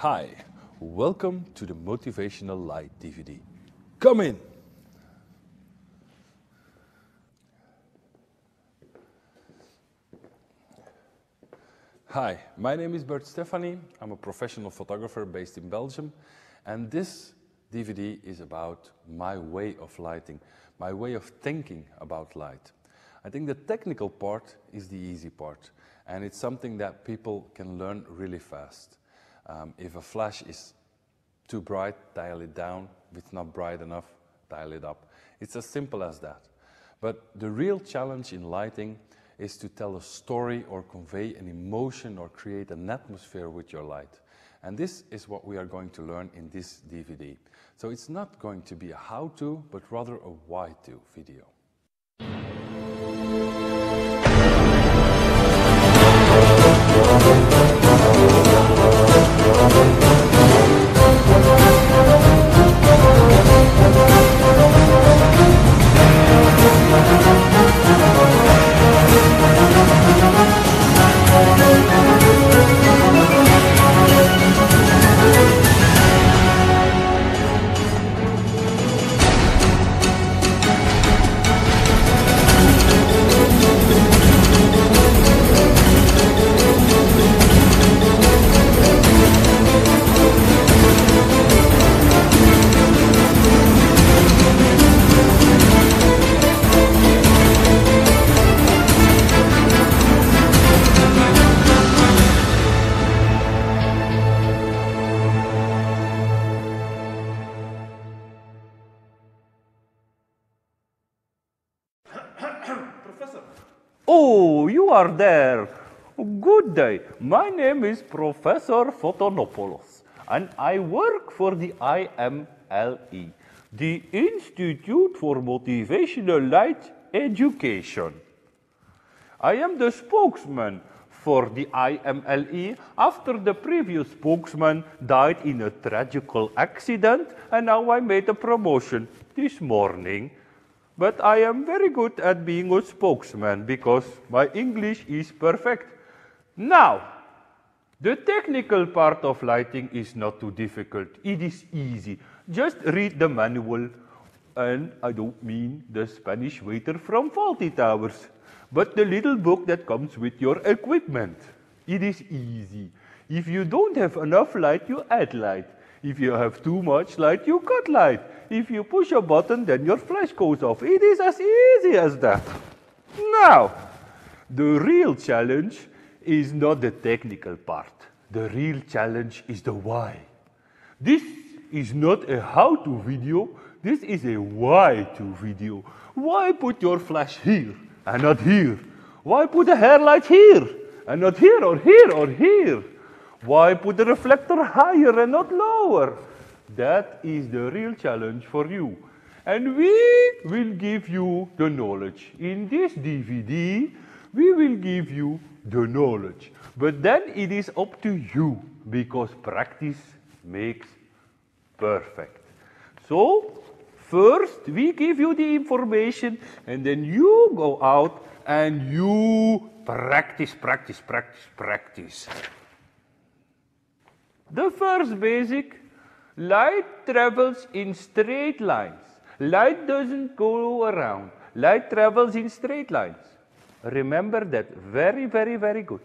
Hi, welcome to the Motivational Light DVD. Come in! Hi, my name is Bert Stefani. I'm a professional photographer based in Belgium, and this DVD is about my way of lighting, my way of thinking about light. I think the technical part is the easy part, and it's something that people can learn really fast. If a flash is too bright, dial it down. If it's not bright enough, dial it up. It's as simple as that. But the real challenge in lighting is to tell a story or convey an emotion or create an atmosphere with your light. And this is what we are going to learn in this DVD. So it's not going to be a how-to, but rather a why-to video. Oh, you are there. Good day. My name is Professor Fotonopoulos, and I work for the IMLE, the Institute for Motivational Light Education. I am the spokesman for the IMLE after the previous spokesman died in a tragical accident, and now I made a promotion this morning. But I am very good at being a spokesman because my English is perfect. Now, the technical part of lighting is not too difficult. It is easy. Just read the manual. And I don't mean the Spanish waiter from Fawlty Towers, but the little book that comes with your equipment. It is easy. If you don't have enough light, you add light. If you have too much light, you cut light. If you push a button, then your flash goes off. It is as easy as that. Now, the real challenge is not the technical part. The real challenge is the why. This is not a how-to video. This is a why-to video. Why put your flash here and not here? Why put a hair light here and not here or here or here? Why put the reflector higher and not lower? That is the real challenge for you. And we will give you the knowledge. In this DVD, we will give you the knowledge. But then it is up to you, because practice makes perfect. So, first we give you the information, and then you go out and you practice. The first basic, light travels in straight lines. Light doesn't go around. Light travels in straight lines. Remember that very, very, very good.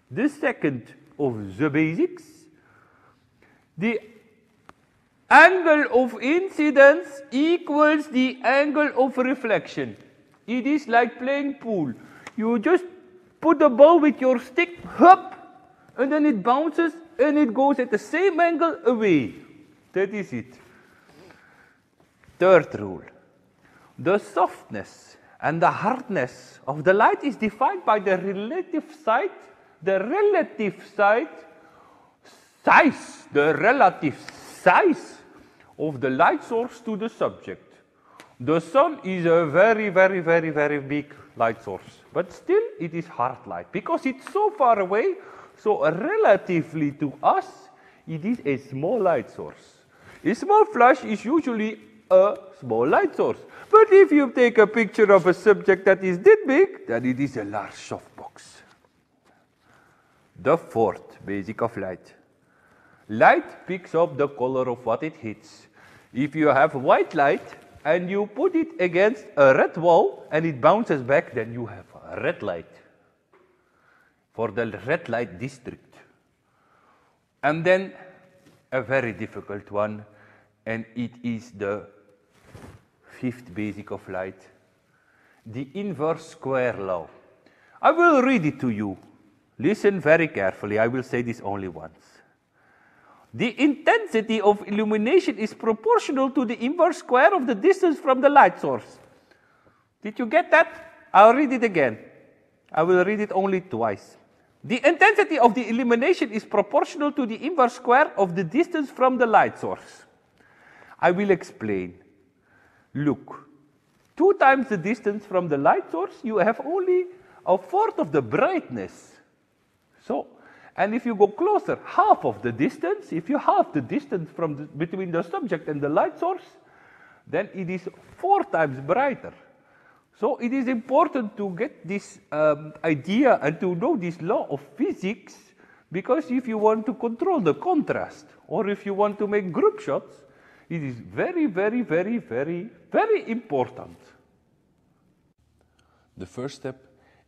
The second of the basics, the angle of incidence equals the angle of reflection. It is like playing pool. You just put the ball with your stick, hop, and then it bounces and it goes at the same angle away. That is it. Third rule. The softness and the hardness of the light is defined by the relative size of the light source to the subject. The sun is a very, very, very, very big light source, but still it is hard light because it's so far away. So relatively to us, it is a small light source. A small flash is usually a small light source. But if you take a picture of a subject that is that big, then it is a large softbox. The fourth basic of light. Light picks up the color of what it hits. If you have white light and you put it against a red wall and it bounces back, then you have a red light for the red light district. And then a very difficult one, and it is the fifth basic of light, the inverse square law. I will read it to you. Listen very carefully. I will say this only once. The intensity of illumination is proportional to the inverse square of the distance from the light source. Did you get that? I'll read it again. I will read it only twice. The intensity of the illumination is proportional to the inverse square of the distance from the light source. I will explain. Look, 2 times the distance from the light source, you have only a fourth of the brightness. So, and if you go closer, half of the distance, if you halve the distance between the subject and the light source, then it is 4 times brighter. So it is important to get this idea and to know this law of physics, because if you want to control the contrast, or if you want to make group shots, it is very, very, very, very, very important. The first step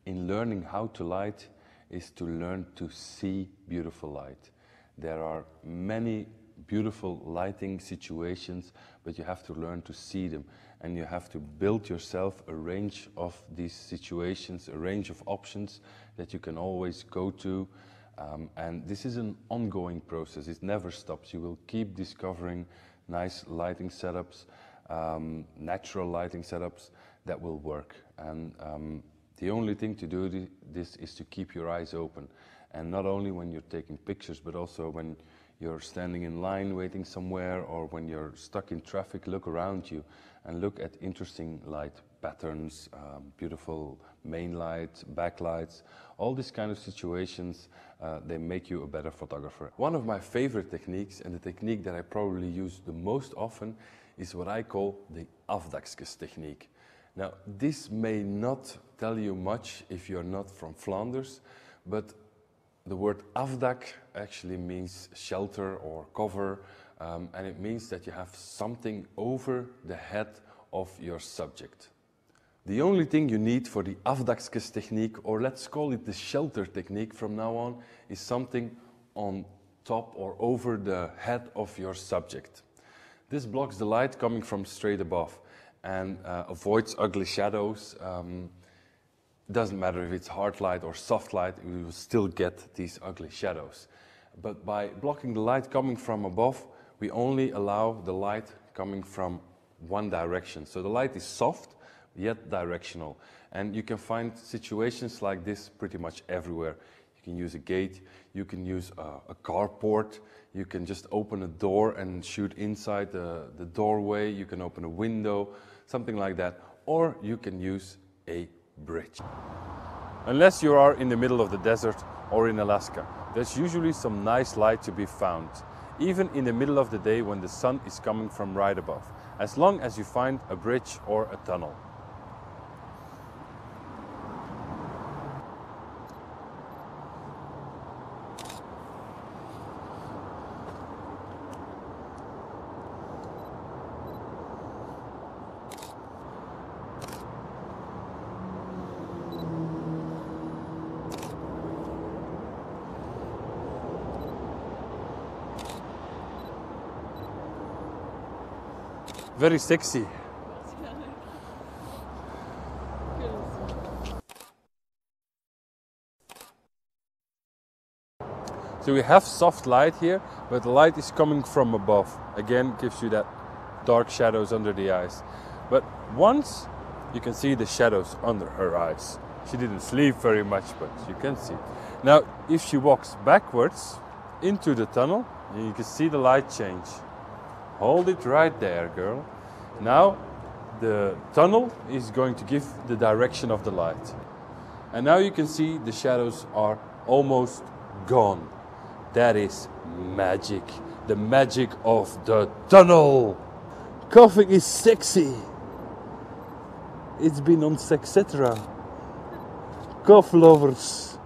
in learning how to light is to learn to see beautiful light. There are many beautiful lighting situations, but you have to learn to see them, and you have to build yourself a range of these situations, a range of options that you can always go to, and this is an ongoing process. It never stops. You will keep discovering nice lighting setups, natural lighting setups that will work, and the only thing to do this is to keep your eyes open, and not only when you're taking pictures, but also when you're standing in line waiting somewhere, or when you're stuck in traffic, look around you and look at interesting light patterns, beautiful main lights, backlights, all these kind of situations, they make you a better photographer. One of my favorite techniques, and the technique that I probably use the most often, is what I call the afdakjes technique. Now, this may not tell you much if you're not from Flanders, but the word afdak actually means shelter or cover, and it means that you have something over the head of your subject. The only thing you need for the afdakjes technique, or let's call it the shelter technique from now on, is something on top or over the head of your subject. This blocks the light coming from straight above and avoids ugly shadows. Doesn't matter if it's hard light or soft light, we will still get these ugly shadows. But by blocking the light coming from above, we only allow the light coming from one direction. So the light is soft, yet directional. And you can find situations like this pretty much everywhere. You can use a gate, you can use a carport, you can just open a door and shoot inside the doorway, you can open a window, something like that. Or you can use a bridge. Unless you are in the middle of the desert or in Alaska, there's usually some nice light to be found, even in the middle of the day when the sun is coming from right above, as long as you find a bridge or a tunnel. Very sexy. So we have soft light here, but the light is coming from above. Again, gives you that dark shadows under the eyes. But once you can see the shadows under her eyes. She didn't sleep very much, but you can see. Now, if she walks backwards into the tunnel, you can see the light change. Hold it right there, girl. Now the tunnel is going to give the direction of the light. And now you can see the shadows are almost gone. That is magic. The magic of the tunnel. Coughing is sexy. It's been on Sexetra. Cough lovers.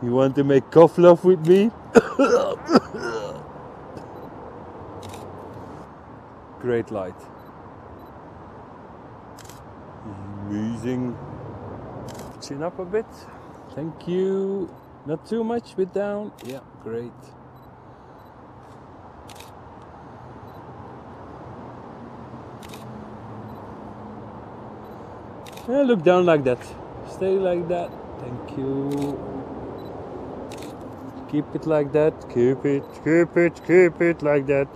You want to make cough love with me? Great light. Amazing. Chin up a bit. Thank you. Not too much, bit down. Yeah, great. Yeah, look down like that. Stay like that. Thank you. Keep it like that. Keep it like that.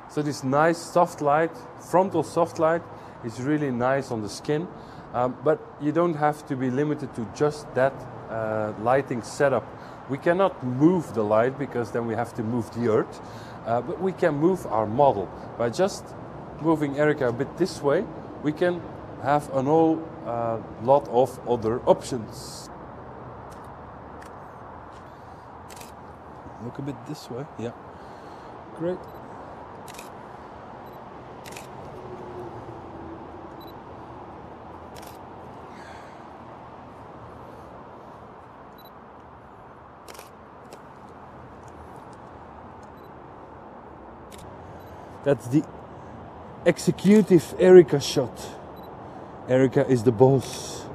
So this nice soft light, frontal soft light, is really nice on the skin. But you don't have to be limited to just that lighting setup. We cannot move the light because then we have to move the earth. But we can move our model. By just moving Erica a bit this way, we can have a whole lot of other options. Look a bit this way, yeah. Great. That's the executive Erica shot. Erica is the boss.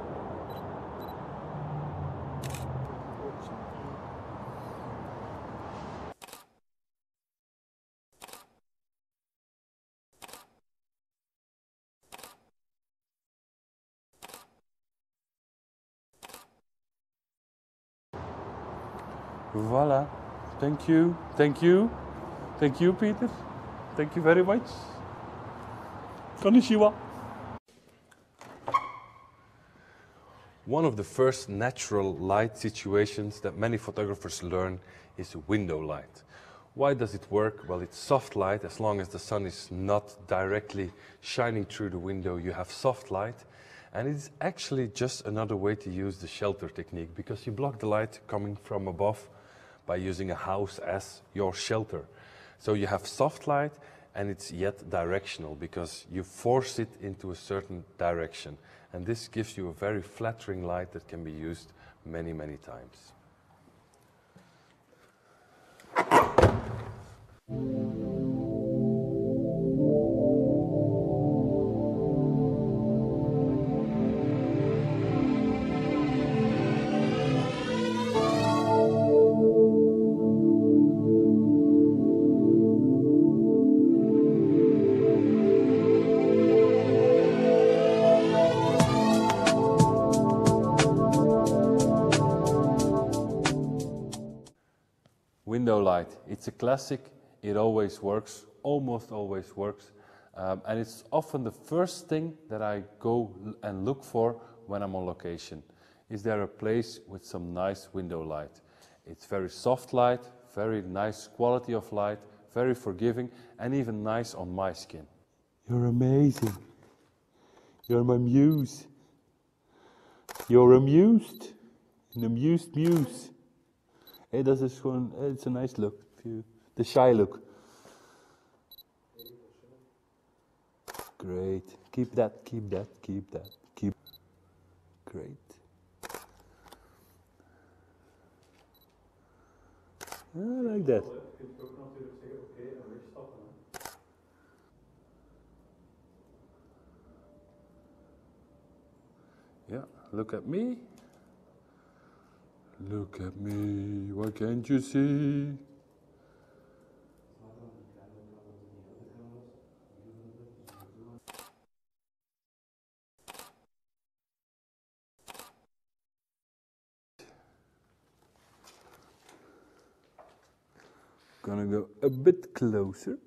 Voila. Thank you. Thank you. Thank you, Peter. Thank you very much. Konnichiwa. One of the first natural light situations that many photographers learn is window light. Why does it work? Well, it's soft light. As long as the sun is not directly shining through the window, you have soft light. And it's actually just another way to use the shelter technique, because you block the light coming from above by using a house as your shelter. So you have soft light, and it's yet directional because you force it into a certain direction. And this gives you a very flattering light that can be used many, many times. Window light, it's a classic, it always works, almost always works, and it's often the first thing that I go and look for when I'm on location. Is there a place with some nice window light? It's very soft light, very nice quality of light, very forgiving, and even nice on my skin. You're amazing. You're my muse. You're amused. An amused muse. Hey, dat is gewoon, it's a nice look. The shy look. Great. Keep that. Great. I like that. Yeah, look at me. Look at me, what can't you see? Gonna go a bit closer.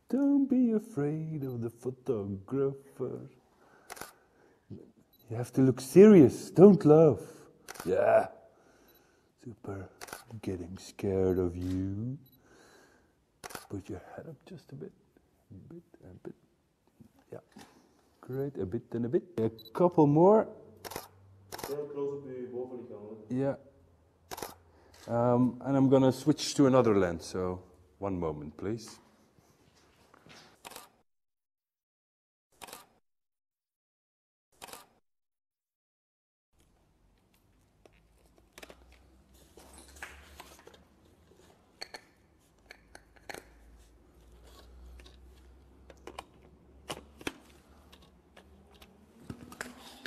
Don't be afraid of the photographer. You have to look serious, don't laugh. Yeah. Super. I'm getting scared of you. Put your head up just a bit. A bit. Yeah. Great. A bit and a bit. A couple more. Yeah. And I'm gonna switch to another lens, so one moment, please.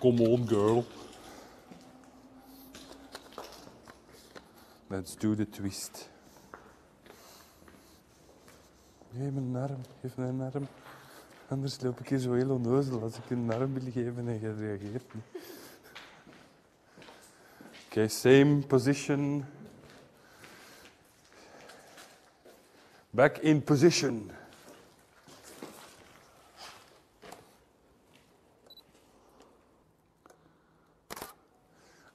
Come on, girl. Let's do the twist. Geef me een arm, geef me een arm. Anders loop ik hier zo heel onnozel als ik een arm wil geven en je reageert niet. Okay, same position. Back in position.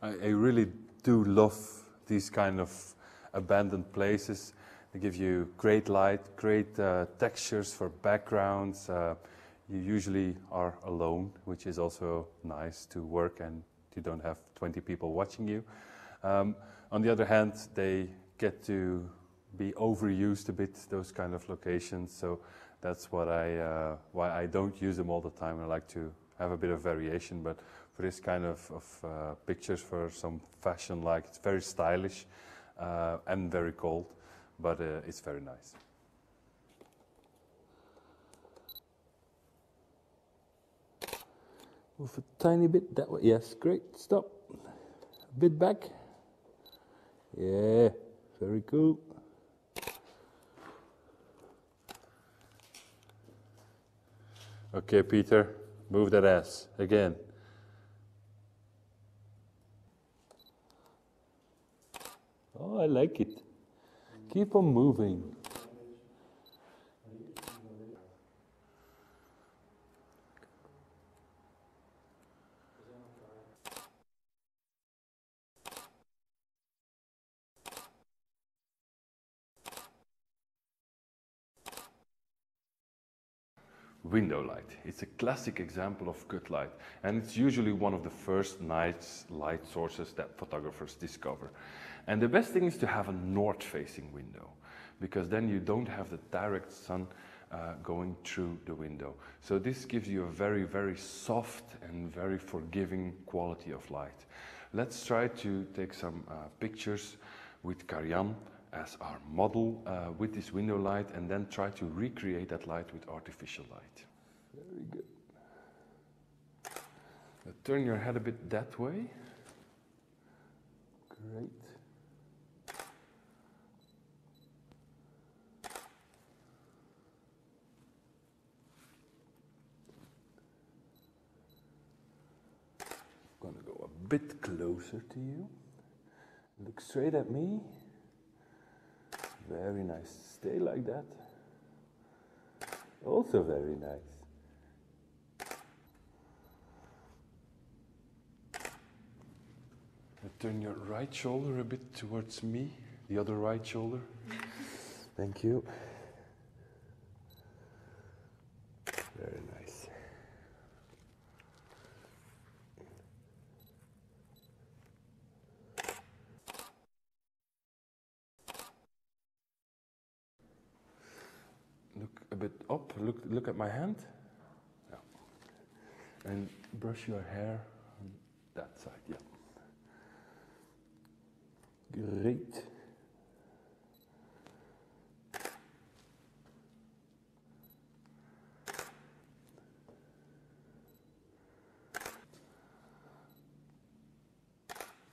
I really do love these kind of abandoned places. They give you great light, great textures for backgrounds. You usually are alone, which is also nice to work and you don't have 20 people watching you. On the other hand, they get to be overused a bit, those kind of locations. So that's what why I don't use them all the time. I like to have a bit of variation, but for this kind of pictures, for some fashion, like it's very stylish and very cold, but it's very nice. Move a tiny bit that way. Yes, great. Stop. A bit back. Yeah, very cool. Okay, Peter, move that ass again. Oh, I like it. Keep on moving. Window light. It's a classic example of good light, and it's usually one of the first nice light sources that photographers discover. And the best thing is to have a north-facing window, because then you don't have the direct sun going through the window. So this gives you a very, very soft and very forgiving quality of light. Let's try to take some pictures with Karjan as our model with this window light, and then try to recreate that light with artificial light. Very good. Now turn your head a bit that way. Great. I'm gonna go a bit closer to you. Look straight at me. Very nice. Stay like that. Also very nice. Now turn your right shoulder a bit towards me, the other right shoulder. Thank you. Very nice. Look a bit up, look at my hand. Yeah. And brush your hair on that side, yeah. Great.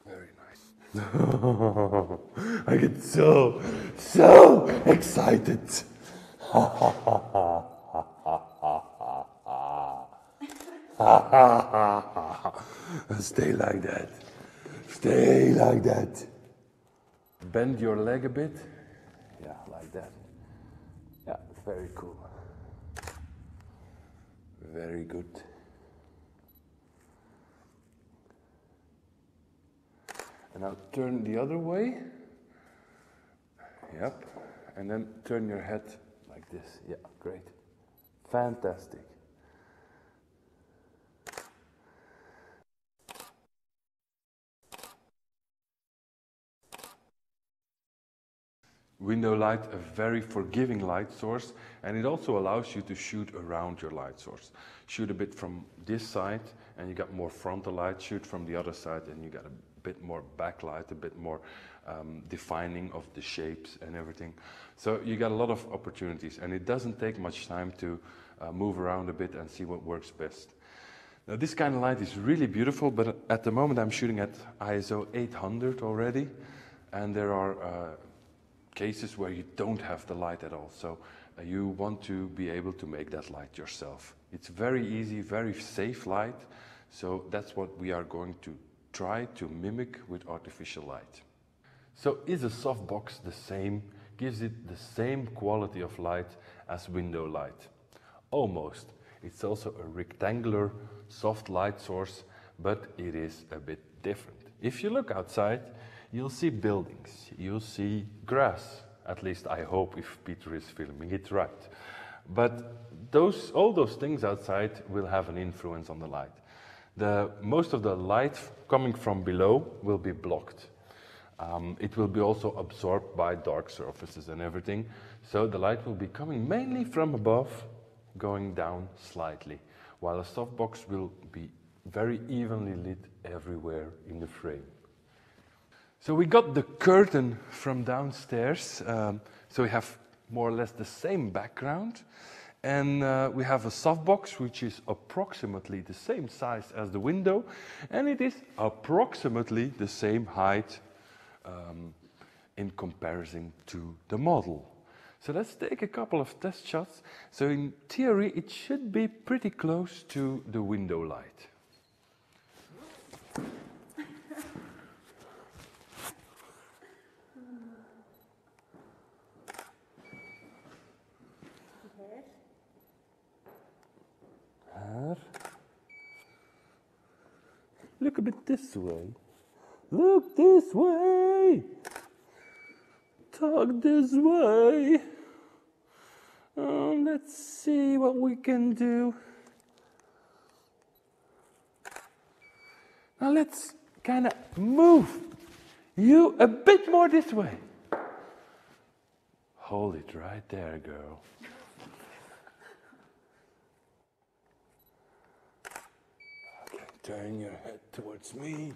Very nice. I get so excited. Stay like that. Stay like that. Bend your leg a bit. Yeah, like that. Yeah, very cool. Very good. And now turn the other way. Yep. And then turn your head like this. Yeah, great. Fantastic. Window light, a very forgiving light source, and it also allows you to shoot around your light source. Shoot a bit from this side and you got more frontal light, shoot from the other side and you got a bit more backlight, a bit more defining of the shapes and everything. So you got a lot of opportunities, and it doesn't take much time to move around a bit and see what works best. Now this kind of light is really beautiful, but at the moment I'm shooting at ISO 800 already, and there are cases where you don't have the light at all. So you want to be able to make that light yourself. It's very easy, very safe light. So that's what we are going to try to mimic with artificial light. So is a softbox the same? Gives it the same quality of light as window light? Almost. It's also a rectangular soft light source, but it is a bit different. If you look outside, you'll see buildings, you'll see grass, at least I hope, if Peter is filming it right. But all those things outside will have an influence on the light. Most of the light coming from below will be blocked. It will be also absorbed by dark surfaces and everything. So the light will be coming mainly from above, going down slightly, while a softbox will be very evenly lit everywhere in the frame. So we got the curtain from downstairs, so we have more or less the same background. And we have a softbox which is approximately the same size as the window, and it is approximately the same height in comparison to the model. So let's take a couple of test shots. So in theory, it should be pretty close to the window light. Look a bit this way. Look this way. Talk this way. Let's see what we can do. Now let's kind of move you a bit more this way. Hold it right there, girl. Okay, turn your head towards me.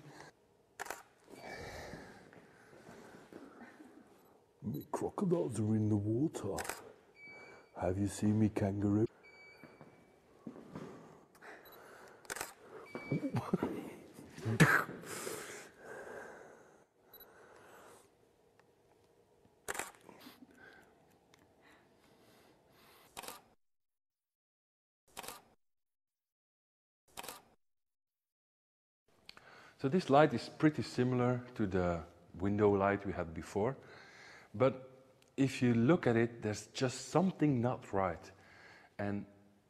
Me crocodiles are in the water. Have you seen me kangaroo? So this light is pretty similar to the window light we had before, but if you look at it, there's just something not right,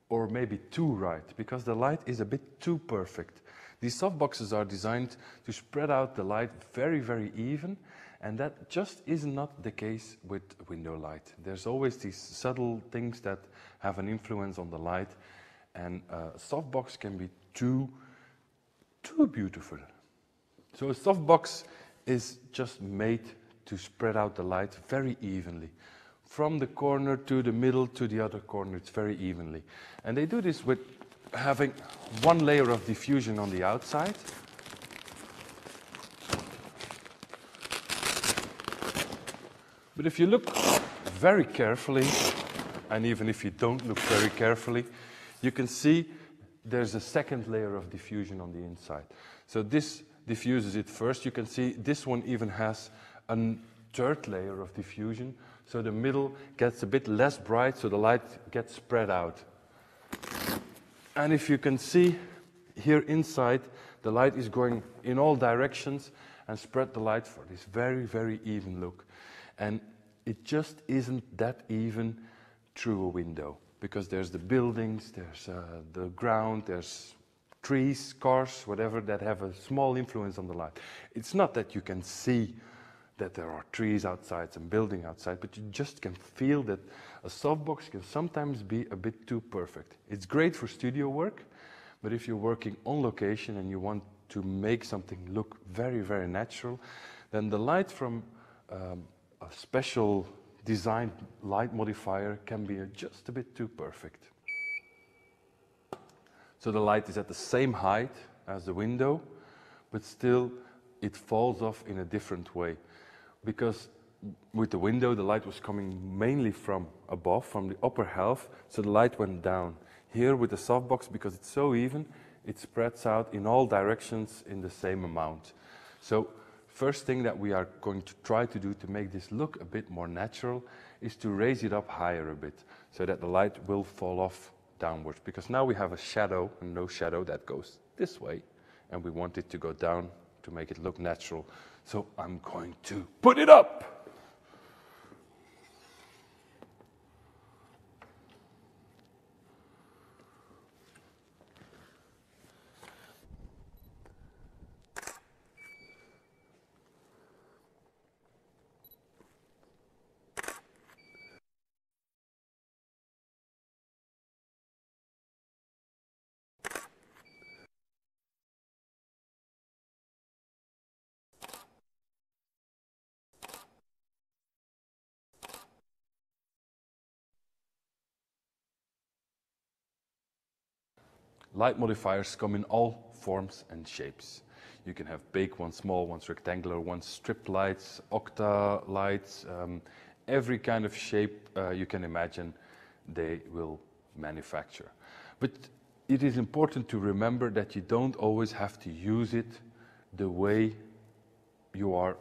or maybe too right, because the light is a bit too perfect. These softboxes are designed to spread out the light very, very even, and that just is not the case with window light. There's always these subtle things that have an influence on the light, and a softbox can be too beautiful. So a softbox is just made to spread out the light very evenly. From the corner to the middle to the other corner, it's very evenly. And they do this with having one layer of diffusion on the outside. But if you look very carefully, and even if you don't look very carefully, you can see there's a second layer of diffusion on the inside. So this diffuses it first. You can see this one even has a third layer of diffusion. So the middle gets a bit less bright, so the light gets spread out. And if you can see here inside, the light is going in all directions and spread the light for this very, very even look. And it just isn't that even through a window, because there's the buildings, there's the ground, there's trees, cars, whatever, that have a small influence on the light. It's not that you can see that there are trees outside and building outside, but you just can feel that a softbox can sometimes be a bit too perfect. It's great for studio work, but if you're working on location and you want to make something look very, very natural, then the light from a special designed light modifier can be just a bit too perfect. So the light is at the same height as the window, but still it falls off in a different way. Because with the window, the light was coming mainly from above, from the upper half, so the light went down. Here with the softbox, because it's so even, it spreads out in all directions in the same amount. So first thing that we are going to try to do to make this look a bit more natural is to raise it up higher a bit so that the light will fall off downwards, because now we have a shadow, and no shadow that goes this way, and we want it to go down to make it look natural. So I'm going to put it up. Light modifiers come in all forms and shapes. You can have big ones, small ones, rectangular ones, strip lights, octa lights, every kind of shape you can imagine they will manufacture. But it is important to remember that you don't always have to use it the way you are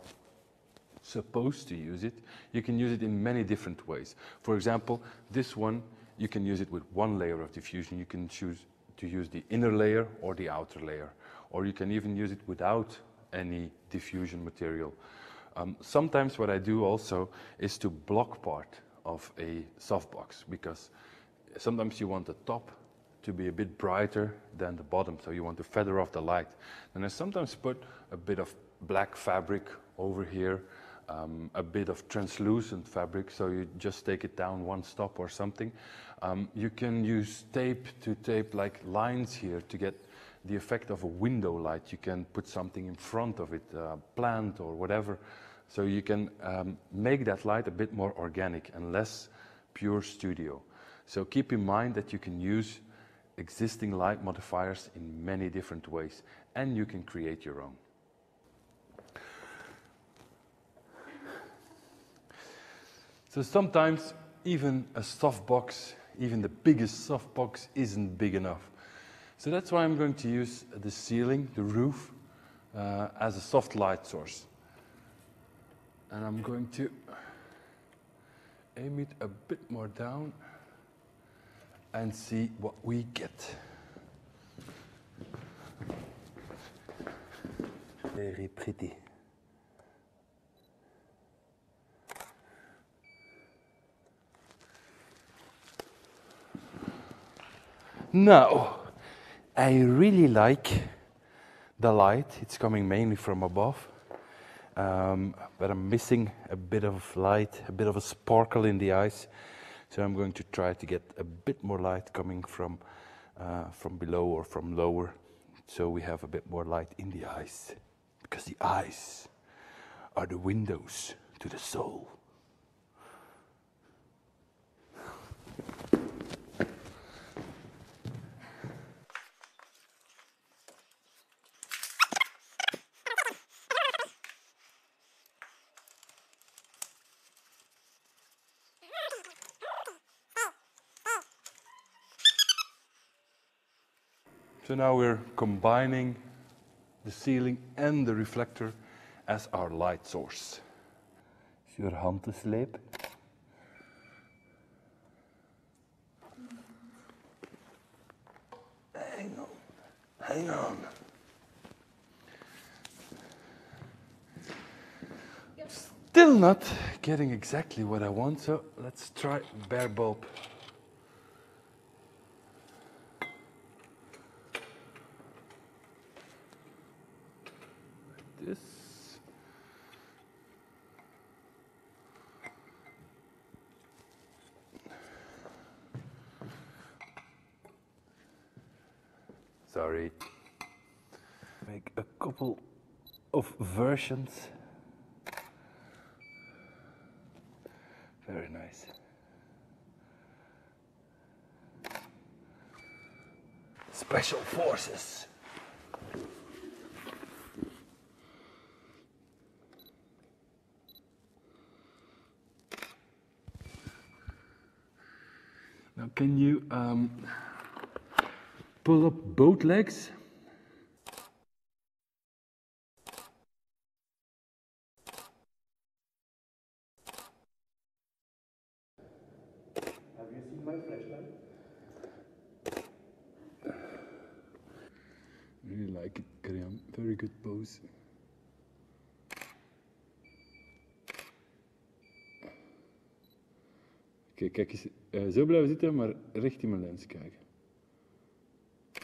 supposed to use it. You can use it in many different ways. For example, this one, you can use it with one layer of diffusion. You can choose to use the inner layer or the outer layer, or you can even use it without any diffusion material. Sometimes what I do also is to block part of a softbox, because sometimes you want the top to be a bit brighter than the bottom, so you want to feather off the light. And I sometimes put a bit of black fabric over here, a bit of translucent fabric, so you just take it down one stop or something. You can use tape to tape like lines here to get the effect of a window light. You can put something in front of it, a plant or whatever, so you can make that light a bit more organic and less pure studio. So keep in mind that you can use existing light modifiers in many different ways, and you can create your own. So sometimes even a softbox, even the biggest softbox, isn't big enough. So that's why I'm going to use the ceiling, the roof, as a soft light source. And I'm going to aim it a bit more down and see what we get. Very pretty. Now, I really like the light. It's coming mainly from above, but I'm missing a bit of light, a bit of a sparkle in the eyes. So I'm going to try to get a bit more light coming from below or from lower, so we have a bit more light in the eyes, because the eyes are the windows to the soul. So now we're combining the ceiling and the reflector as our light source. Is your hand te slepen? Hang on, hang on. Still not getting exactly what I want, so let's try bare bulb. This. Sorry. Make a couple of versions. Very nice. Special forces. Now can you pull up both legs? my flashlight. Really like it, Graham. Very good pose. Oké, kijk eens. Zo blijven zitten, maar recht in mijn lens kijken.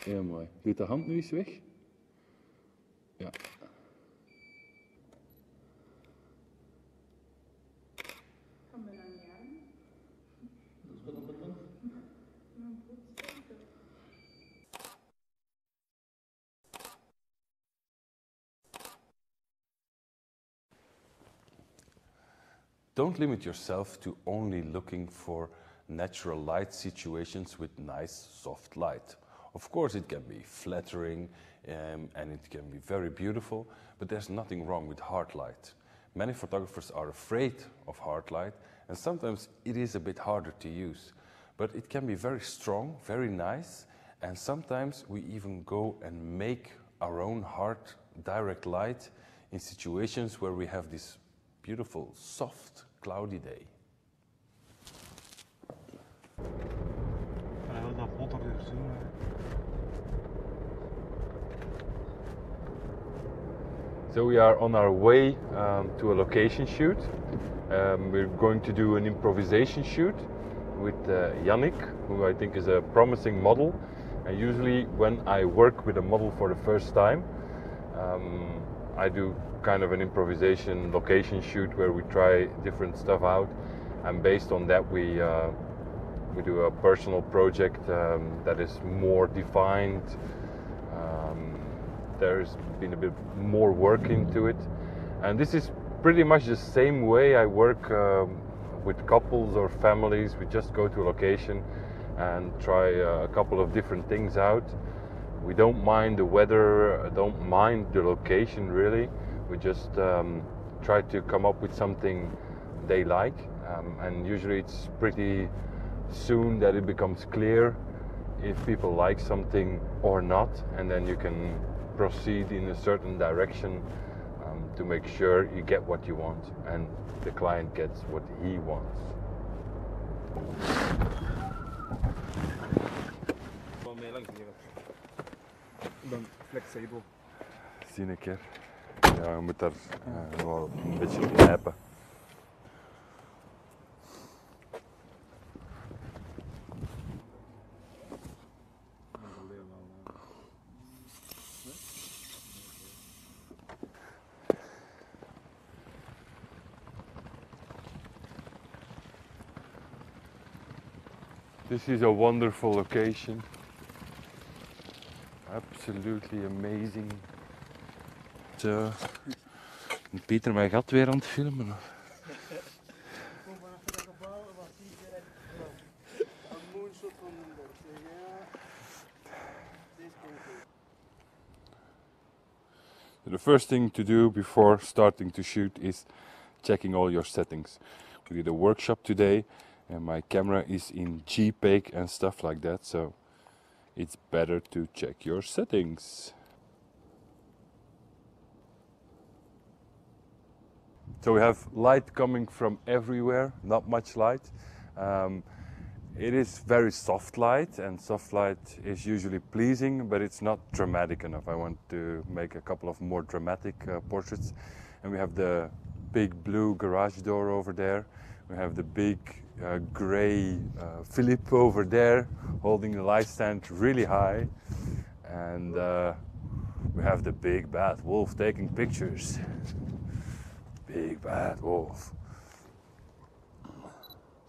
Heel mooi. Doe de hand nu eens weg. Ja. Don't limit yourself to only looking for natural light situations with nice soft light. Of course it can be flattering and it can be very beautiful, but there's nothing wrong with hard light. Many photographers are afraid of hard light and sometimes it is a bit harder to use. But it can be very strong, very nice, and sometimes we even go and make our own hard direct light in situations where we have this beautiful, soft, cloudy day. So we are on our way to a location shoot. We're going to do an improvisation shoot with Yannick, who I think is a promising model. And usually when I work with a model for the first time, I do kind of an improvisation location shoot where we try different stuff out, and based on that we do a personal project that is more defined. There's been a bit more work into it, and this is pretty much the same way I work with couples or families. We just go to a location and try a couple of different things out. We don't mind the weather, don't mind the location really. We just try to come up with something they like, and usually it's pretty soon that it becomes clear if people like something or not, and then you can proceed in a certain direction to make sure you get what you want and the client gets what he wants. Dan flexibel. Zie een keer. Ja, je moet daar wel een beetje knijpen. This is a wonderful location. Absolutely amazing. Zo. Pieter, mijn gat weer aan het filmen? Of? The first thing to do before starting to shoot is checking all your settings. We did a workshop today and my camera is in JPEG and stuff like that, so it's better to check your settings. So we have light coming from everywhere, not much light. It is very soft light, and soft light is usually pleasing, but it's not dramatic enough. I want to make a couple of more dramatic portraits. And we have the big blue garage door over there. We have the big gray Philip over there, holding the light stand really high. And we have the big bad wolf taking pictures. Big bad wolf.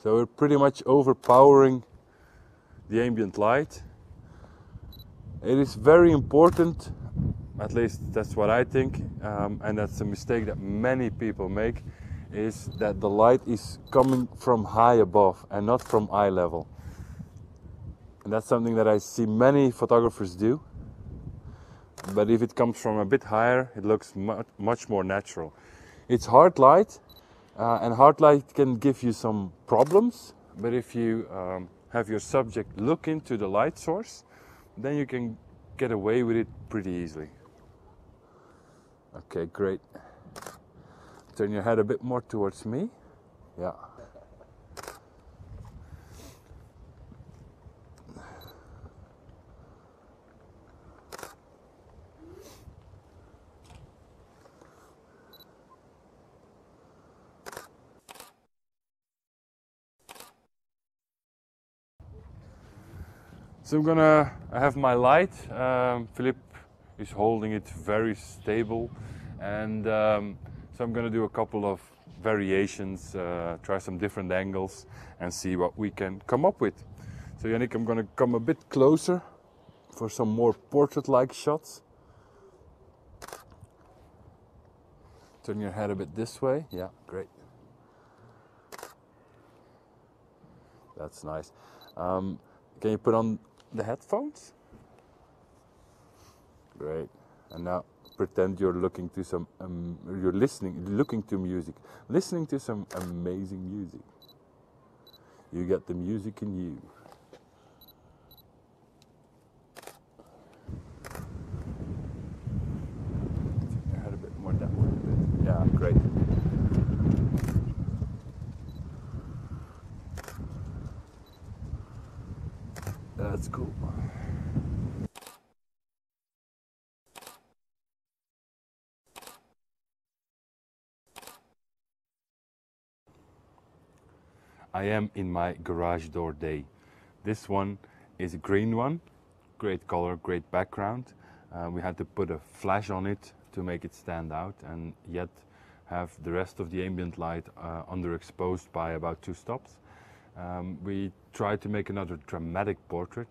So we're pretty much overpowering the ambient light. It is very important, at least that's what I think, and that's a mistake that many people make, is that the light is coming from high above and not from eye level. And that's something that I see many photographers do. But if it comes from a bit higher, it looks much more natural. It's hard light, and hard light can give you some problems, but if you have your subject look into the light source, then you can get away with it pretty easily. Okay, great. Turn your head a bit more towards me. Yeah. So I have my light. Philip is holding it very stable, and so I'm gonna do a couple of variations, try some different angles, and see what we can come up with. So Yannick, I'm gonna come a bit closer for some more portrait-like shots. Turn your head a bit this way. Yeah, great. That's nice. Can you put on the headphones? Great. And now pretend you're looking to some, looking to music, listening to some amazing music. You get the music in you. Turn your head a bit more that way. Yeah, great. That's cool. I am in my garage door day. This one is a green one, great color, great background. We had to put a flash on it to make it stand out, and yet have the rest of the ambient light underexposed by about 2 stops. We tried to make another dramatic portrait,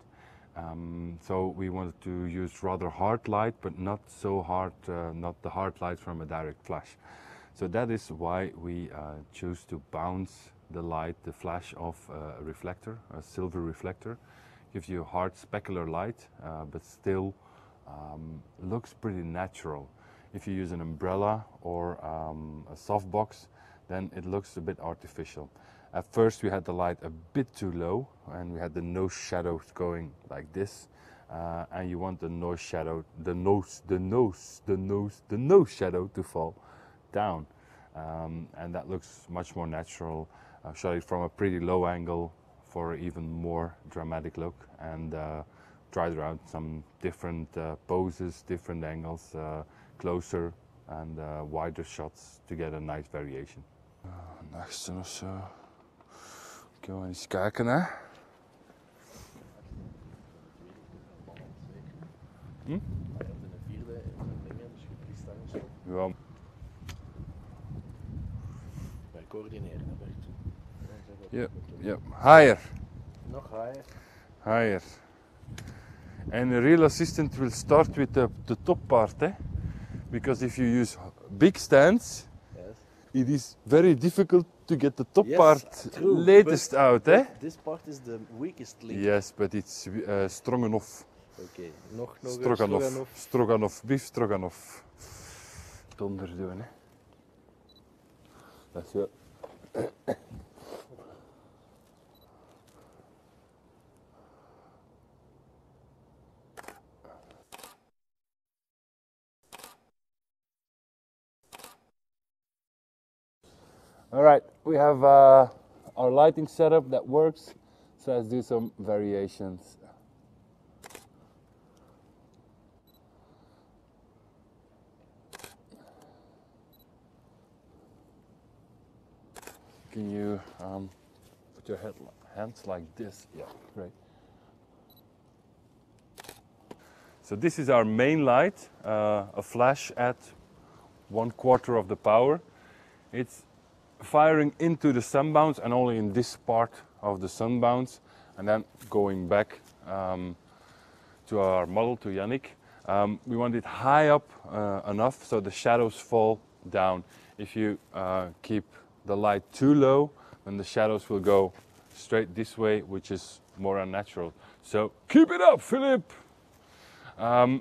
so we wanted to use rather hard light, but not so hard, not the hard light from a direct flash. So that is why we choose to bounce the light, the flash of a reflector, a silver reflector. Gives you a hard specular light, but still looks pretty natural. If you use an umbrella or a softbox, then it looks a bit artificial. At first we had the light a bit too low, and we had the nose shadows going like this, and you want the nose shadow, the nose shadow to fall down, and that looks much more natural. I've shot it from a pretty low angle for even more dramatic look, and tried around some different poses, different angles, closer and wider shots to get a nice variation. Nachtje of zo. Kunnen we eens kijken, hè? Hm? Ja. Wij coördineren, Bert. Yep, yep. Higher. Nog higher. Higher. And the real assistant will start with the top part, eh? Because if you use big stands, Yes. it is very difficult to get the top Yes, part true, latest but out, eh? This part is the weakest link. Yes, but it's strong enough. Oké, nog Stroganov. Stroganov, beef Stroganov. Donder doen, hè? Dat is wel. All right, we have our lighting setup that works, so let's do some variations. Can you put your hands like this? Yeah, great. So this is our main light, a flash at 1/4 of the power. It's firing into the sunbounce and only in this part of the sunbounce, and then going back to our model, to Yannick. We want it high up enough so the shadows fall down. If you keep the light too low, then the shadows will go straight this way, which is more unnatural. So keep it up, Philip!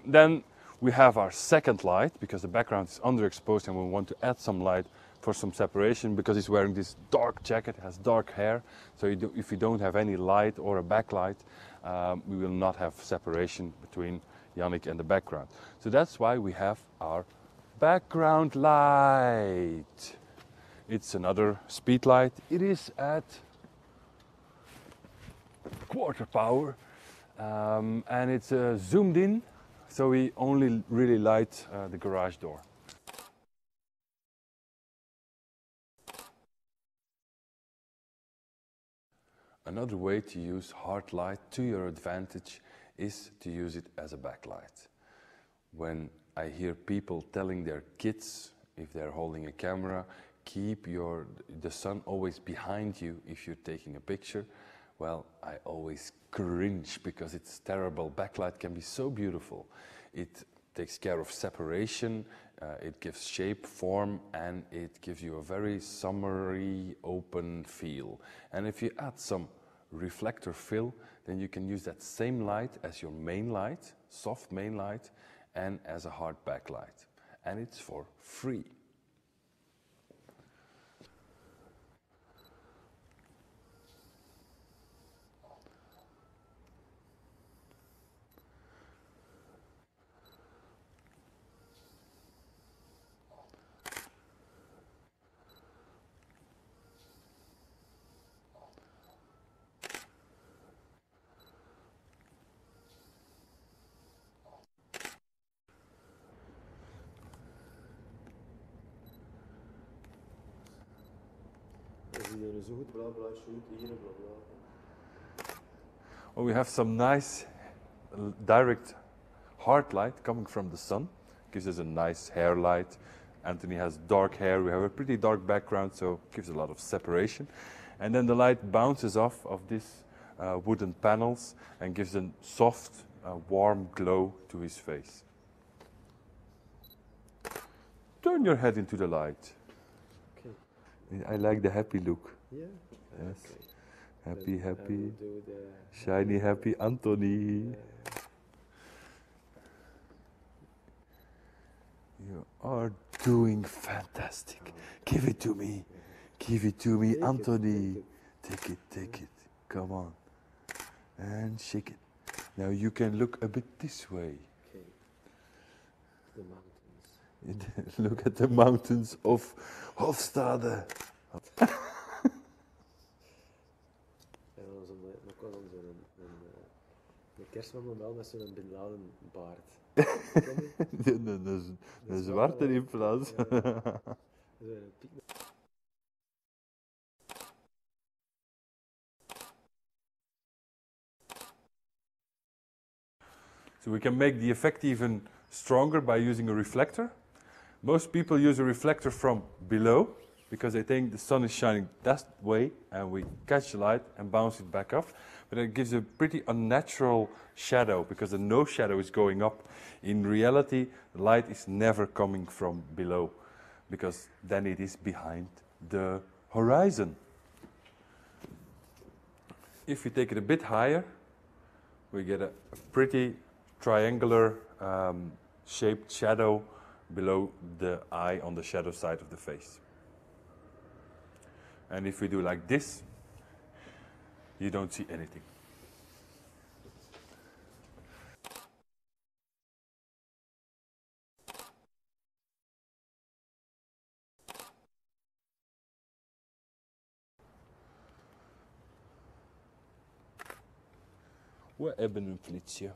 Then we have our second light, because the background is underexposed and we want to add some light for some separation, because he's wearing this dark jacket, has dark hair. So if you don't have any light or a backlight, we will not have separation between Yannick and the background. So that's why we have our background light. It's another speed light. It is at 1/4 power, and it's zoomed in, so we only really light the garage door. Another way to use hard light to your advantage is to use it as a backlight. When I hear people telling their kids, if they're holding a camera, keep the sun always behind you if you're taking a picture, well, I always cringe because it's terrible. Backlight can be so beautiful. It takes care of separation, it gives shape, form, and it gives you a very summery, open feel. And if you add some reflector fill, then you can use that same light as your main light, soft main light, and as a hard backlight. And it's for free. Als je er zo goed bla bla shoot, hier bla bla. Well, we have some nice direct hard light coming from the sun. Gives us a nice hair light. Anthony has dark hair. We have a pretty dark background, so it gives a lot of separation. And then the light bounces off of these wooden panels and gives a soft, warm glow to his face. Turn your head into the light. Okay. I like the happy look. Yeah. Yes. Okay. Happy, Then I happy. will do the Shiny, happy Anthony. You are doing fantastic. Give it to me. Give it to me, Take Anthony. it. Take it, take it. Come on. And shake it. Now you can look a bit this way. Okay. The mountains. Look at the mountains of Hofstade. En dan zo'n een kerstman wel met zo'n Bin Laden baard. Een zwarte in plaats. So we can make the effect even stronger by using a reflector. Most people use a reflector from below because they think the sun is shining that way and we catch the light and bounce it back up. But it gives a pretty unnatural shadow because the no shadow is going up. In reality, the light is never coming from below because then it is behind the horizon. If we take it a bit higher, we get a pretty triangular shaped shadow below the eye on the shadow side of the face. And if we do like this, you don't see anything. We hebben een flitsje.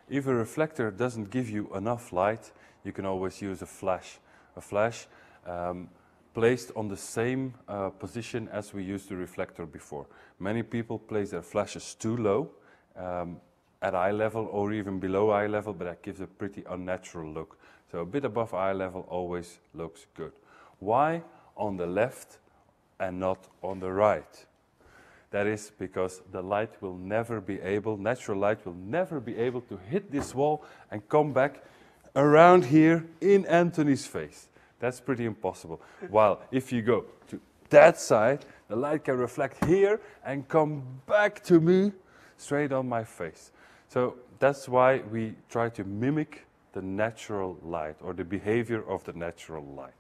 If a reflector doesn't give you enough light, you can always use a flash. A flash placed on the same position as we used the reflector before. Many people place their flashes too low, at eye level or even below eye level, but that gives a pretty unnatural look. So a bit above eye level always looks good. Why on the left and not on the right? That is because the light will never be able, natural light will never be able to hit this wall and come back around here in Anthony's face. That's pretty impossible. While if you go to that side, the light can reflect here and come back to me straight on my face. So that's why we try to mimic the natural light or the behavior of the natural light.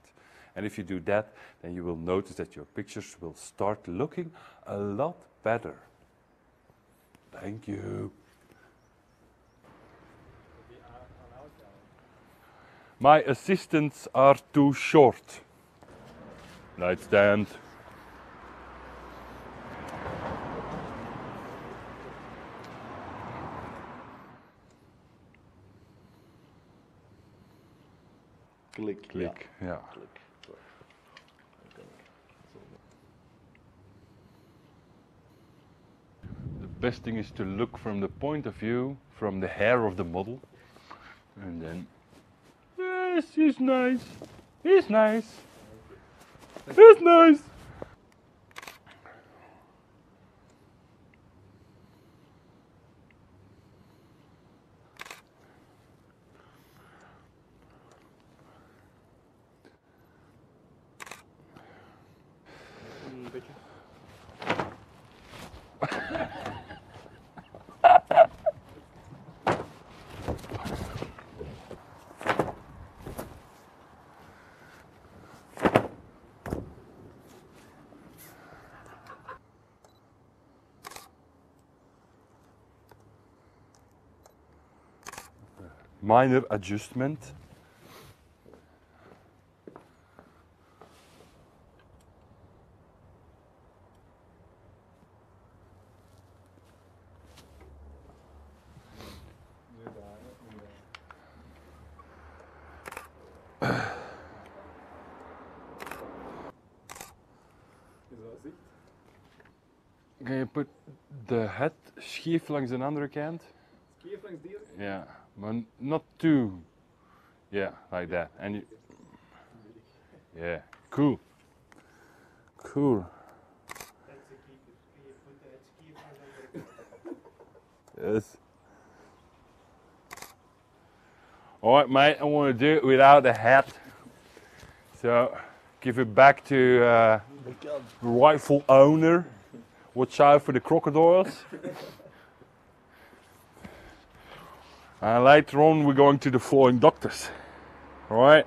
And if you do that, then you will notice that your pictures will start looking a lot better. Thank you. My assistants are too short. Nightstand. Click. Click, yeah. Click. The best thing is to look from the point of view, from the hair of the model. And then, yes, he's nice. He's nice. He's nice. Een beetje. Minor adjustment. Is dat zicht? Can you put the head schief langs de andere kant? Skiën langs die? Yeah, but not too. Yeah, like that. And you. Yeah, cool. Cool. Yes. All right, mate. I want to do it without the hat. So, give it back to the rightful owner. Watch out for the crocodiles. And later on, we're going to the flying doctors. All right.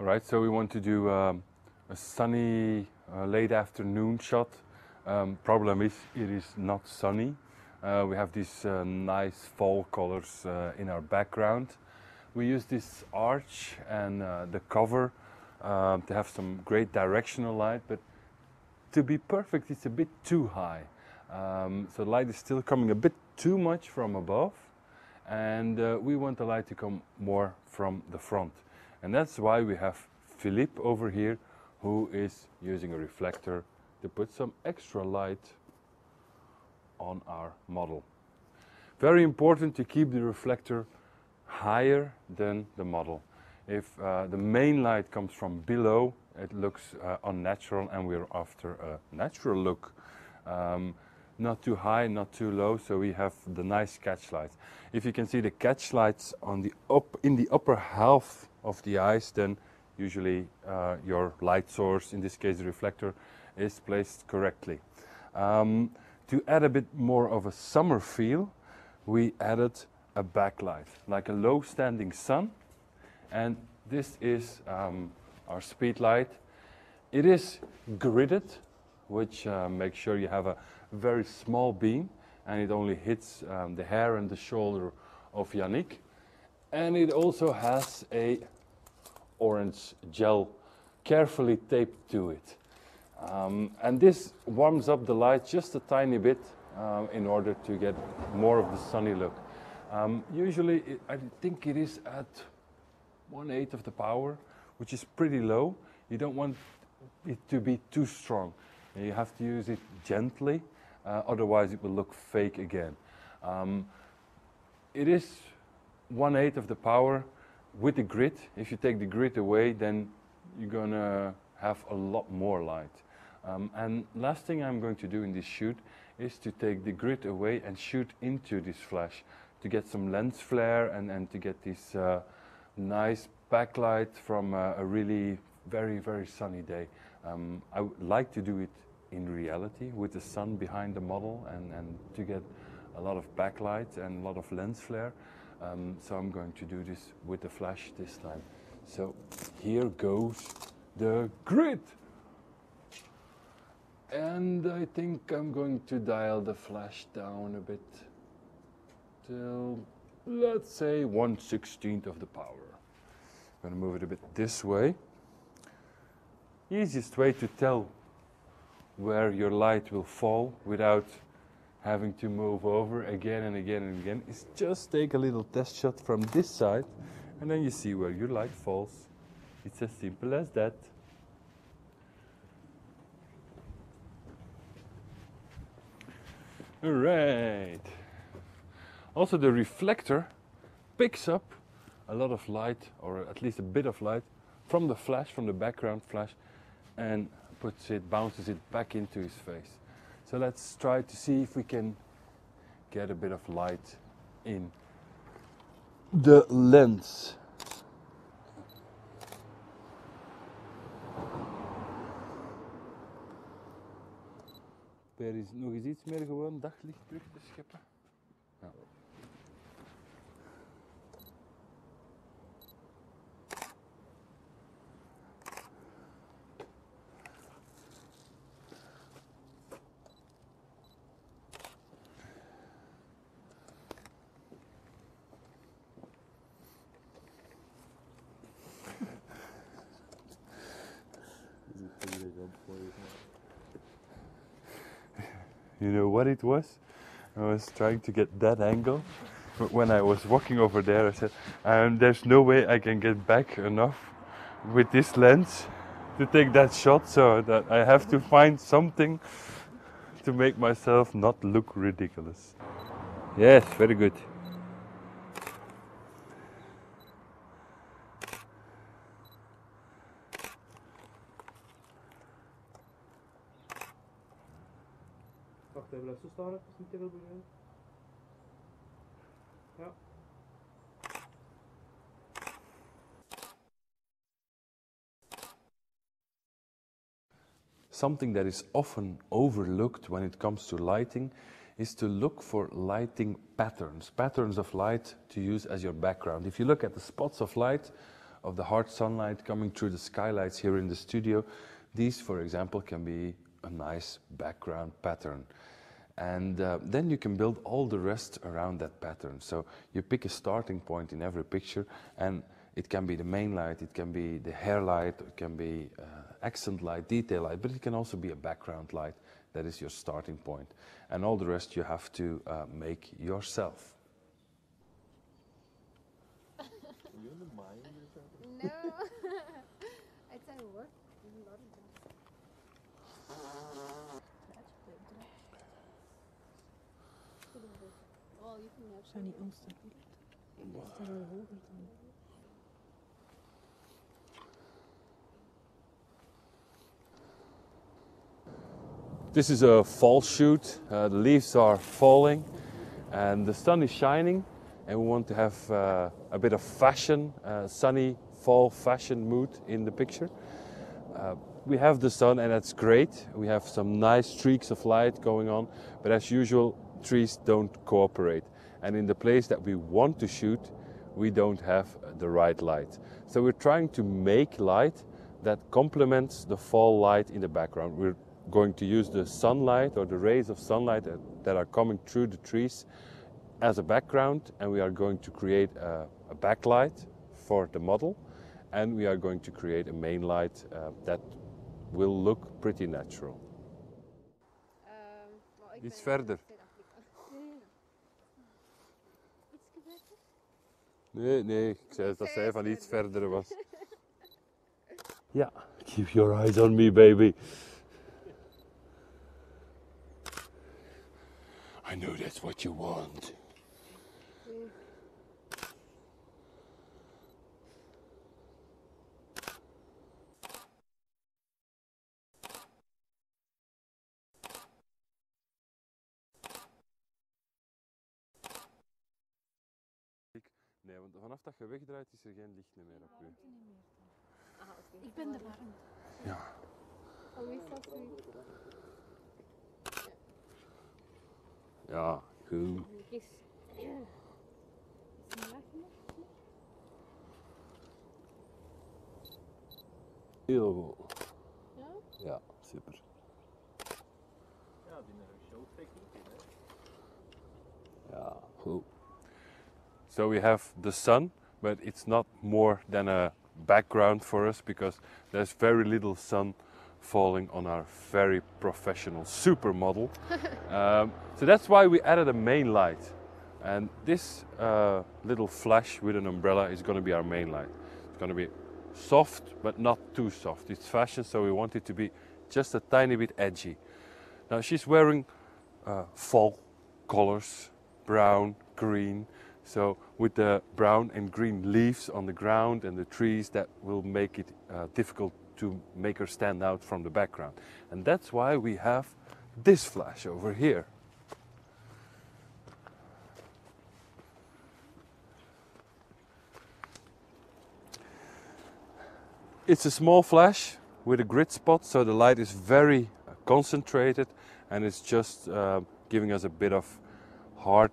All right, so we want to do a sunny late afternoon shot. Problem is, it is not sunny. We have these nice fall colors in our background. We use this arch and the cover to have some great directional light, but to be perfect, it's a bit too high. So the light is still coming a bit too much from above, and we want the light to come more from the front. And that's why we have Philippe over here, who is using a reflector to put some extra light on our model. Very important to keep the reflector higher than the model. If the main light comes from below, it looks unnatural, and we're after a natural look. Not too high, not too low, so we have the nice catch lights. If you can see the catch lights on the in the upper half of the eyes, then usually your light source, in this case the reflector, is placed correctly. To add a bit more of a summer feel, we added a backlight, like a low standing sun, and this is our speed light. It is gridded, which makes sure you have a very small beam, and it only hits the hair and the shoulder of Yannick. And it also has a orange gel carefully taped to it. And this warms up the light just a tiny bit in order to get more of the sunny look. Usually, I think it is at 1/8 of the power, which is pretty low. You don't want it to be too strong. You have to use it gently, otherwise it will look fake again. It is 1/8 of the power with the grid. If you take the grid away, then you're gonna have a lot more light. And last thing I'm going to do in this shoot is to take the grid away and shoot into this flash to get some lens flare and to get this nice backlight from a really very sunny day. I would like to do it in reality with the sun behind the model and to get a lot of backlight and a lot of lens flare. So I'm going to do this with the flash this time. So here goes the grid. And I think I'm going to dial the flash down a bit till, let's say, 1/16 of the power. I'm going to move it a bit this way. Easiest way to tell where your light will fall without having to move over again and again and again is just take a little test shot from this side and then you see where your light falls. It's as simple as that. All right. Also the reflector picks up a lot of light, or at least a bit of light, from the flash, from the background flash, and bounces it back into his face. So let's try to see if we can get a bit of light in the lens. Er is nog eens iets meer gewoon daglicht terug te scheppen. Ja. You know what it was? I was trying to get that angle, but when I was walking over there I said, there's no way I can get back enough with this lens to take that shot, so that I have to find something to make myself not look ridiculous. Yes, very good. Wacht even, blijf zo staan, even niet te veel bewegen. Ja. Something that is often overlooked when it comes to lighting is to look for lighting patterns, patterns of light to use as your background. If you look at the spots of light, of the hard sunlight coming through the skylights here in the studio, these, for example, can be a nice background pattern. And then you can build all the rest around that pattern. So you pick a starting point in every picture, and it can be the main light, it can be the hair light, it can be accent light, detail light, but it can also be a background light. That is your starting point. And all the rest you have to make yourself. No. I tell you what, there's a lot of them. Oh, you can match. Zijn die onstabiel? Is dat wel hoger dan? This is a fall shoot. The leaves are falling and the sun is shining, and we want to have a bit of fashion, sunny fall fashion mood in the picture. We have the sun and that's great. We have some nice streaks of light going on, but as usual, trees don't cooperate. And in the place that we want to shoot, we don't have the right light. So we're trying to make light that complements the fall light in the background. We're going to use the sunlight or the rays of sunlight that are coming through the trees as a background, and we are going to create a backlight for the model, and we are going to create a main light that will look pretty natural. Iets verder. Nee, ik zei dat zij van iets verder was. Ja, keep your eyes on me, baby. I know that's what you want. want vanaf dat je wegdraait is er geen licht meer op je. Ik ben de warmte. Ja. Oh, is dat sweet? Ja, goed. Is het laag genoeg? Heel goed. Ja? Ja, super. Ja, die showtechniek, hè. Ja, goed. So we have the sun, but it's not more than a background for us because there's very little sun falling on our very professional supermodel. So that's why we added a main light. And this little flash with an umbrella is going to be our main light. It's going to be soft, but not too soft. It's fashion, so we want it to be just a tiny bit edgy. Now she's wearing fall colors, brown, green. So with the brown and green leaves on the ground and the trees, that will make it difficult to make her stand out from the background. And that's why we have this flash over here. It's a small flash with a grid spot, so the light is very concentrated and it's just giving us a bit of hard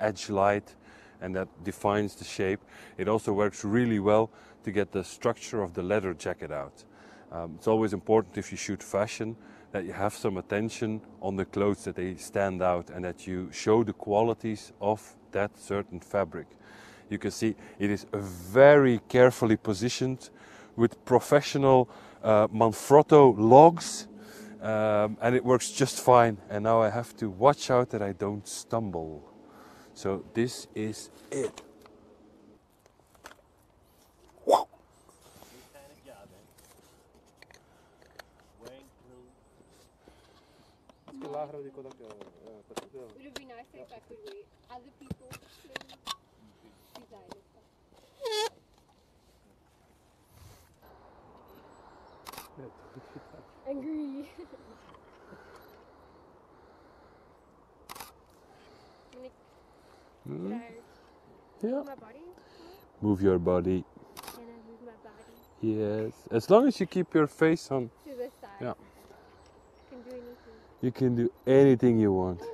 edge light, and that defines the shape. It also works really well to get the structure of the leather jacket out. It's always important if you shoot fashion that you have some attention on the clothes, that they stand out and that you show the qualities of that certain fabric. You can see it is very carefully positioned with professional Manfrotto logs. And it works just fine, and now I have to watch out that I don't stumble. So this is it. Wow. Ietsje lager die kon ik perfect. Would it be nicer if I could wait other people to design it? Agree. Mm. Should I Yeah. move my body? Move your body. Can I move my body Yes. As long as you keep your face on, to the side? Yeah. Can do anything. you can do anything you want. That's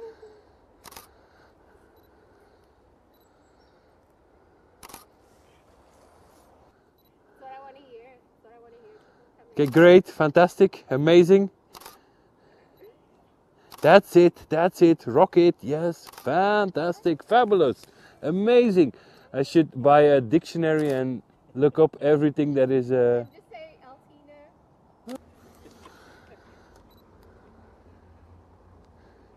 what I want to hear. That's what I want to hear. Okay, great, fantastic, amazing. That's it, rock it, yes, fantastic, fabulous, amazing. I should buy a dictionary and look up everything that is... Just say Altina.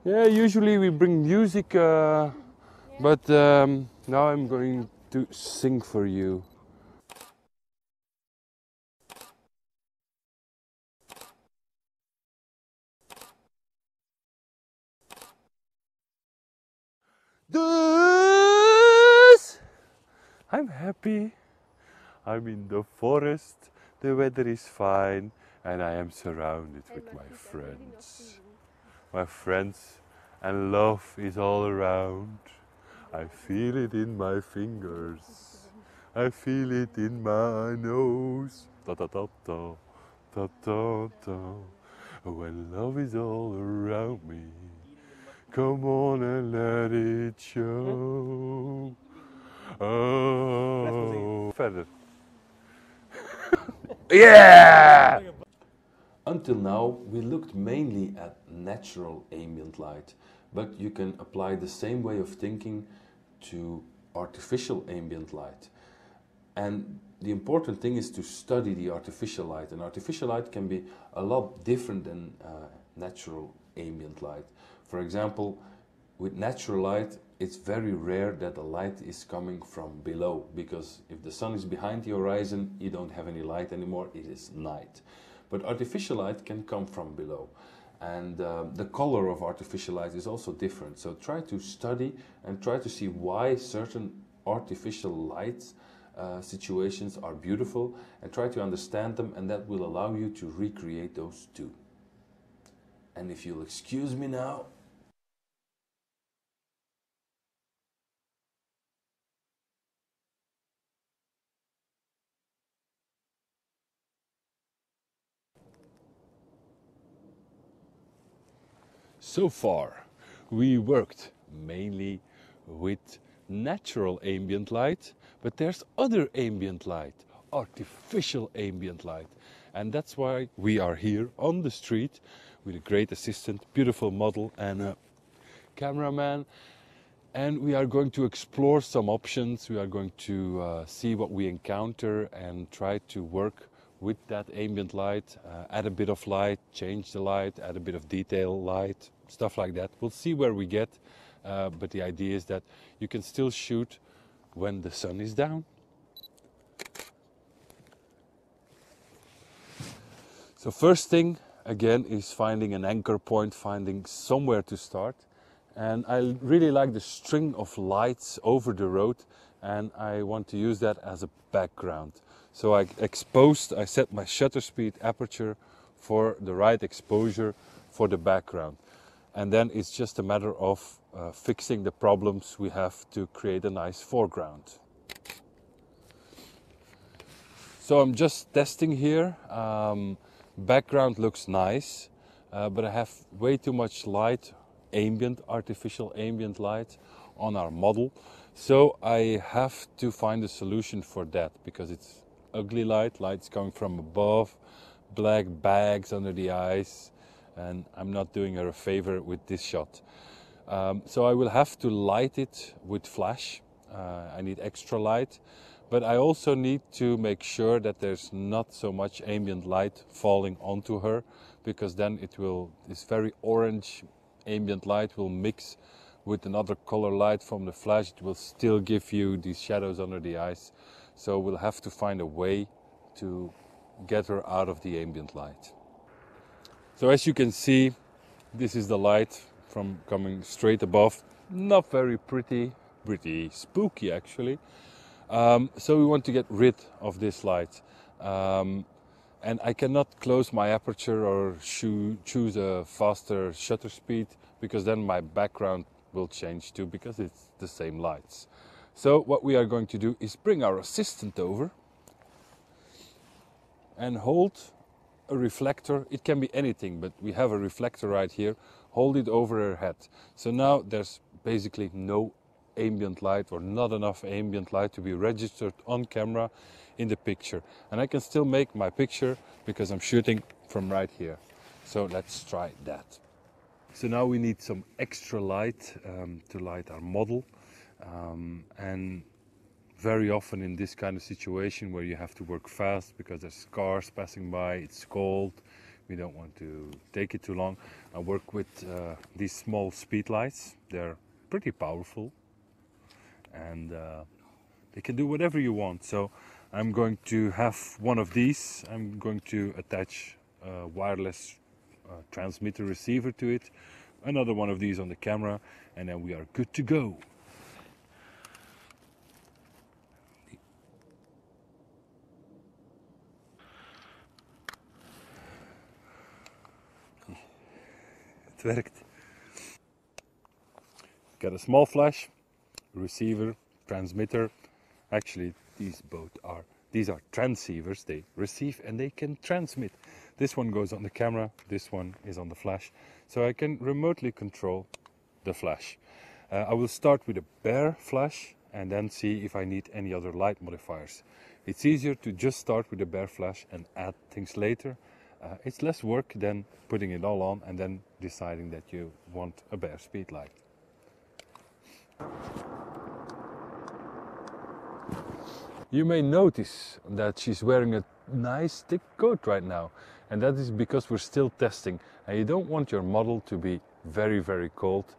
Yeah, usually we bring music, but now I'm going to sing for you. Dus, I'm happy. I'm in the forest. The weather is fine, and I am surrounded with my friends. My friends, and love is all around. I feel it in my fingers. I feel it in my nose. Ta ta ta ta, ta ta ta. When love is all around me, come on and let it show. Oh. Verder. Yeah! Until now, we looked mainly at natural ambient light, but you can apply the same way of thinking to artificial ambient light. And the important thing is to study the artificial light, and artificial light can be a lot different than natural ambient light. For example, with natural light, it's very rare that the light is coming from below, because if the sun is behind the horizon, you don't have any light anymore, it is night. But artificial light can come from below. And the color of artificial light is also different. So try to study and try to see why certain artificial lights situations are beautiful, and try to understand them, and that will allow you to recreate those too. And if you'll excuse me now, So far, we worked mainly with natural ambient light, but there's other ambient light, artificial ambient light. And that's why we are here on the street with a great assistant, beautiful model and a cameraman. And we are going to explore some options. We are going to see what we encounter and try to work with that ambient light, add a bit of light, change the light, add a bit of detail light, stuff like that. We'll see where we get, but the idea is that you can still shoot when the sun is down. So first thing, again, is finding an anchor point, finding somewhere to start. And I really like the string of lights over the road, and I want to use that as a background. So I set my shutter speed aperture for the right exposure for the background. And then it's just a matter of fixing the problems we have to create a nice foreground. So I'm just testing here. Background looks nice, but I have way too much light, artificial ambient light on our model. So I have to find a solution for that, because it's ugly light's coming from above, black bags under the eyes, and I'm not doing her a favor with this shot. So I will have to light it with flash. I need extra light, but I also need to make sure that there's not so much ambient light falling onto her, because then this very orange ambient light will mix with another color light from the flash. It will still give you these shadows under the eyes. So we'll have to find a way to get her out of the ambient light. So as you can see, this is the light from coming straight above. Not very pretty spooky actually. So we want to get rid of this light. And I cannot close my aperture or choose a faster shutter speed, because then my background will change too, because it's the same lights. So what we are going to do is bring our assistant over and hold a reflector. It can be anything, but we have a reflector right here. Hold it over her head. So now there's basically no ambient light, or not enough ambient light to be registered on camera in the picture. And I can still make my picture because I'm shooting from right here. So let's try that. So now we need some extra light to light our model. And very often in this kind of situation where you have to work fast because there's cars passing by, it's cold, we don't want to take it too long, I work with these small speed lights. They're pretty powerful, and they can do whatever you want. So I'm going to have one of these. I'm going to attach a wireless transmitter receiver to it, another one of these on the camera, and then we are good to go. Het werkt. Got a small flash, receiver, transmitter. Actually, these are transceivers. They receive and they can transmit. This one goes on the camera, this one is on the flash. So I can remotely control the flash. I will start with a bare flash and then see if I need any other light modifiers. It's easier to just start with a bare flash and add things later. It's less work than putting it all on and then deciding that you want a bare speed light. You may notice that she's wearing a nice thick coat right now, and that is because we're still testing, and you don't want your model to be very, very cold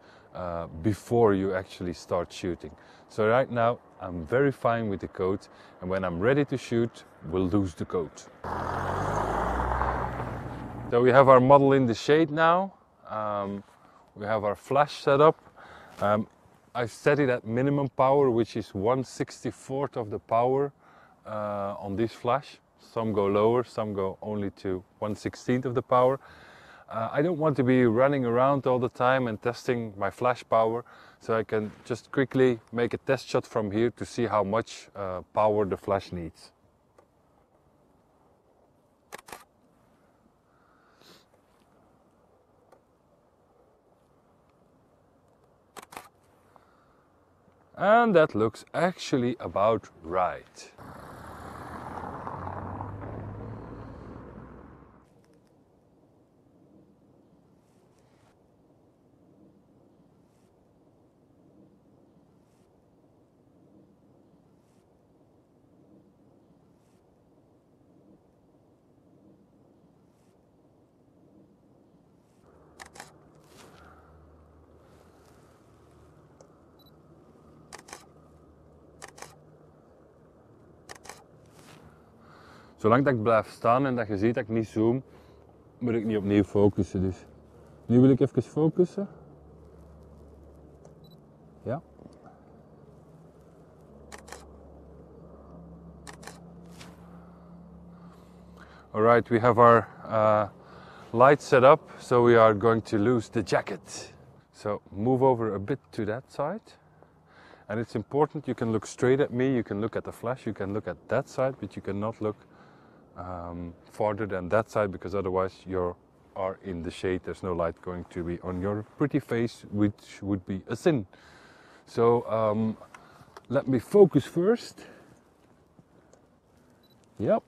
before you actually start shooting. So right now I'm very fine with the coat, and when I'm ready to shoot, we'll lose the coat. So we have our model in the shade now. We have our flash set up. I've set it at minimum power, which is 1/64th of the power on this flash. Some go lower, some go only to 1/16th of the power. I don't want to be running around all the time and testing my flash power, so I can just quickly make a test shot from here to see how much power the flash needs. And that looks actually about right. Zolang dat ik blijf staan en dat je ziet dat ik niet zoom, moet ik niet opnieuw focussen. Dus nu wil ik even focussen. Ja. Alright, we have our light set up, so we are going to lose the jacket. So move over a bit to that side. And it's important, you can look straight at me, you can look at the flash, you can look at that side, but you cannot look farther than that side, because otherwise you are in the shade. There's no light going to be on your pretty face, which would be a sin. So let me focus first. Yep.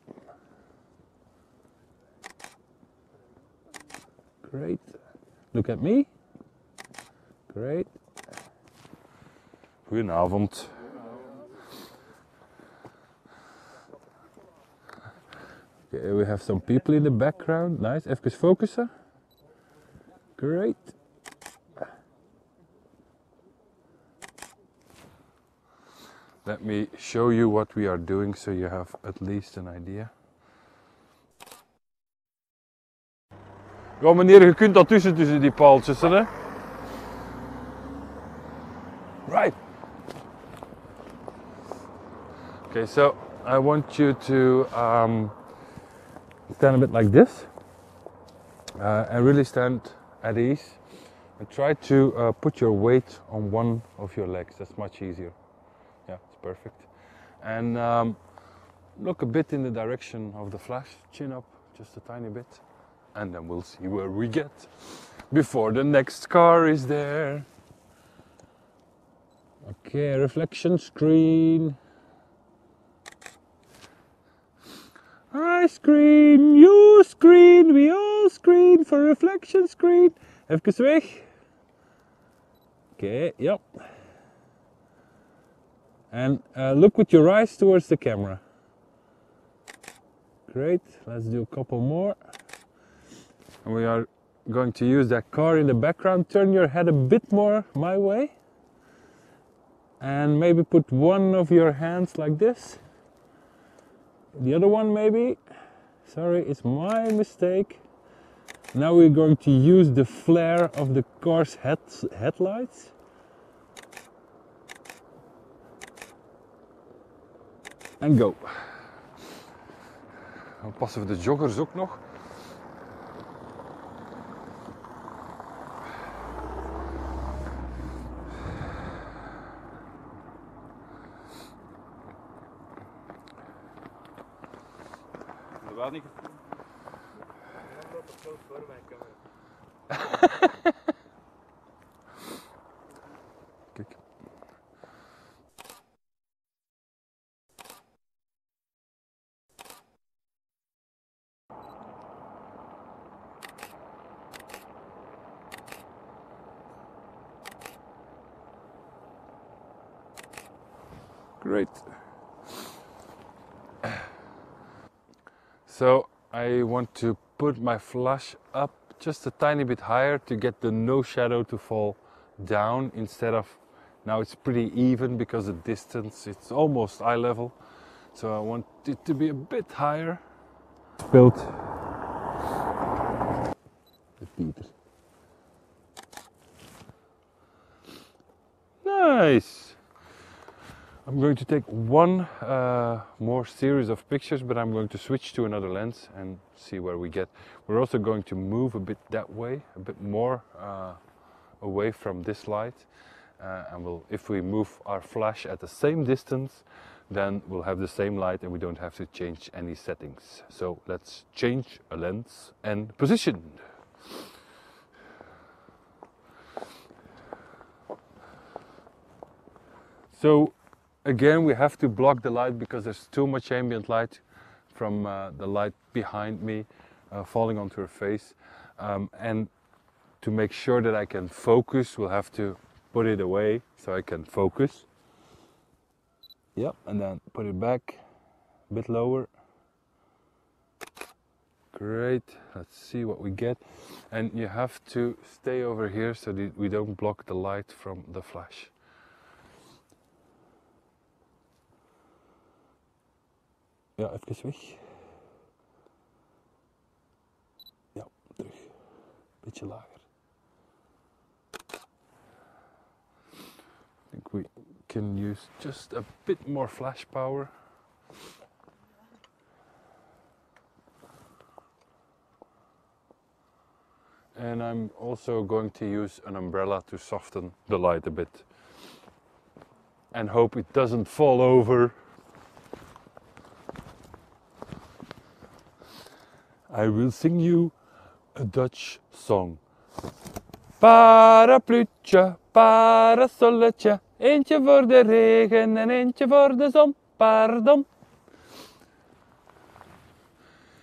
Great. Look at me. Great. Goedenavond. Okay, we have some people in the background. Nice. Even focussen. Great. Let me show you what we are doing so you have at least an idea. Ja, meneer, je kunt dat tussen die paaltjes, hè? Right. Okay, so I want you to stand a bit like this and really stand at ease and try to put your weight on one of your legs. That's much easier. Yeah, it's perfect. And look a bit in the direction of the flash, chin up just a tiny bit, and then we'll see where we get before the next car is there. Okay, reflection screen. I screen, you screen, we all screen for reflection screen. Even weg. Okay, yep. And look with your eyes towards the camera. Great, let's do a couple more. And we are going to use that car in the background. Turn your head a bit more my way. And maybe put one of your hands like this. The other one maybe. Sorry, it's my mistake. Now we're going to use the flare of the car's headlights. En go. Dan passen we de joggers ook nog. Wel niet voor mijn camera. Kijk. Great. So I want to put my flash up just a tiny bit higher to get the no shadow to fall down instead of, now it's pretty even because the distance, it's almost eye level. So I want it to be a bit higher. Spilled. The Peter. Nice. I'm going to take one more series of pictures, but I'm going to switch to another lens and see where we get. We're also going to move a bit that way, a bit more away from this light. And if we move our flash at the same distance, then we'll have the same light and we don't have to change any settings. So let's change a lens and position. So again, we have to block the light because there's too much ambient light from the light behind me falling onto her face. And to make sure that I can focus, we'll have to put it away so I can focus. Yep, and then put it back a bit lower. Great, let's see what we get. And you have to stay over here so that we don't block the light from the flash. Ja, even weg. Ja, terug. Beetje lager. I think we can use just a bit more flash power. And I'm also going to use an umbrella to soften the light a bit. And hope it doesn't fall over. I will sing you a Dutch song. Parapluutje, parasolletje, eentje voor de regen en eentje voor de zon, pardon.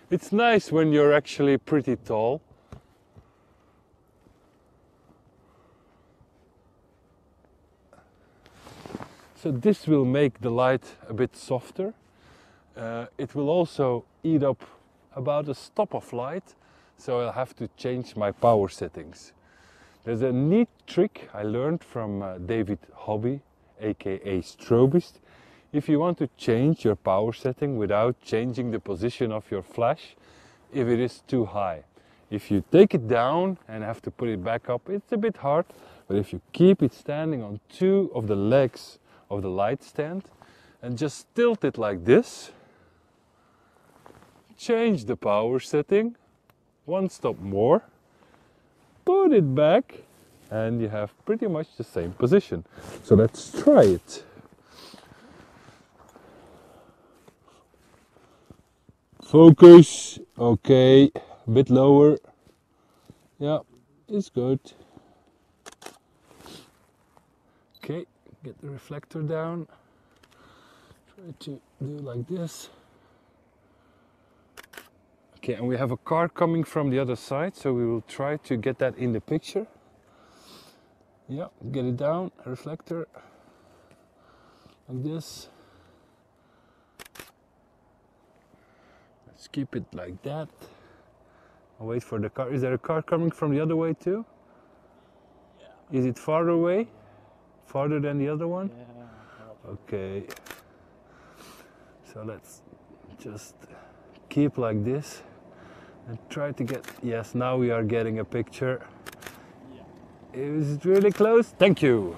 It's nice when you're actually pretty tall. So this will make the light a bit softer. It will also eat up about a stop of light, so I'll have to change my power settings. There's a neat trick I learned from David Hobby, aka Strobist. If you want to change your power setting without changing the position of your flash, if it is too high. If you take it down and have to put it back up, it's a bit hard, but if you keep it standing on two of the legs of the light stand and just tilt it like this, change the power setting, one stop more, put it back, and you have pretty much the same position. So let's try it. Focus, okay, a bit lower. Yeah, it's good. Okay, get the reflector down. Try to do like this. Okay, and we have a car coming from the other side, so we will try to get that in the picture. Yeah, get it down, reflector, like this. Let's keep it like that. I'll wait for the car. Is there a car coming from the other way too? Yeah. Is it farther away? Farther than the other one? Yeah. Okay. So let's just keep like this. And try to get, yes, now we are getting a picture. Yeah. Is it really close? Thank you.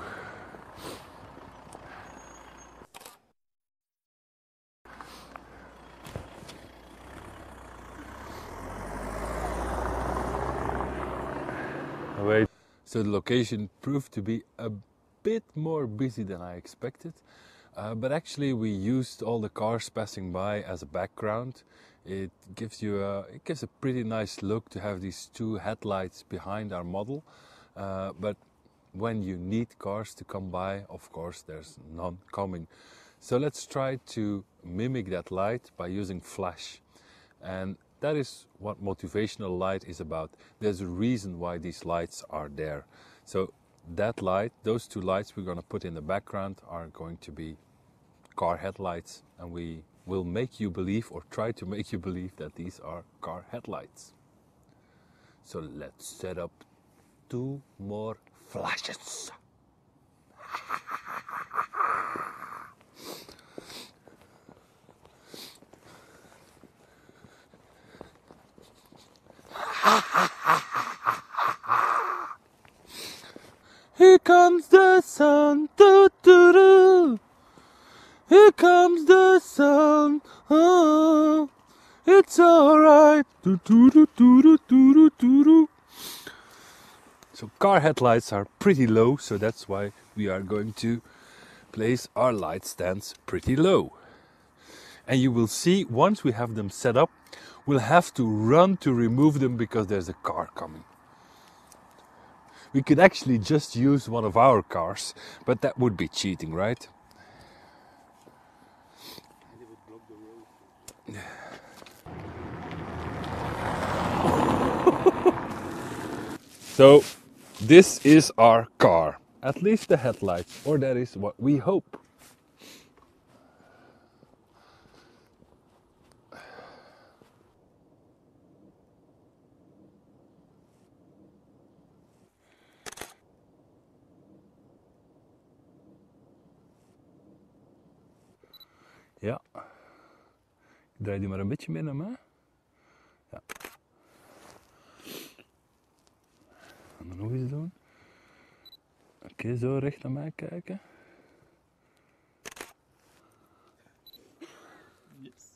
Wait. So the location proved to be a bit more busy than I expected. But actually we used all the cars passing by as a background. It gives a pretty nice look to have these two headlights behind our model. But when you need cars to come by, of course there's none coming. So let's try to mimic that light by using flash. And that is what motivational light is about. There's a reason why these lights are there. So that light, those two lights we're going to put in the background are going to be car headlights, and we will make you believe, or try to make you believe, that these are car headlights. So let's set up two more flashes. Here comes the sun, doo doo doo. Here comes the sun, oh, it's alright. Doo doo doo doo doo doo doo doo. So car headlights are pretty low, so that's why we are going to place our light stands pretty low. And you will see, once we have them set up, we'll have to run to remove them because there's a car coming. We could actually just use one of our cars, but that would be cheating, right? So this is our car, at least the headlights, or that is what we hope. Ja. Draai die maar een beetje mee naar mij. Ja. Gaan we nog eens doen. Oké, zo recht naar mij kijken. Yes.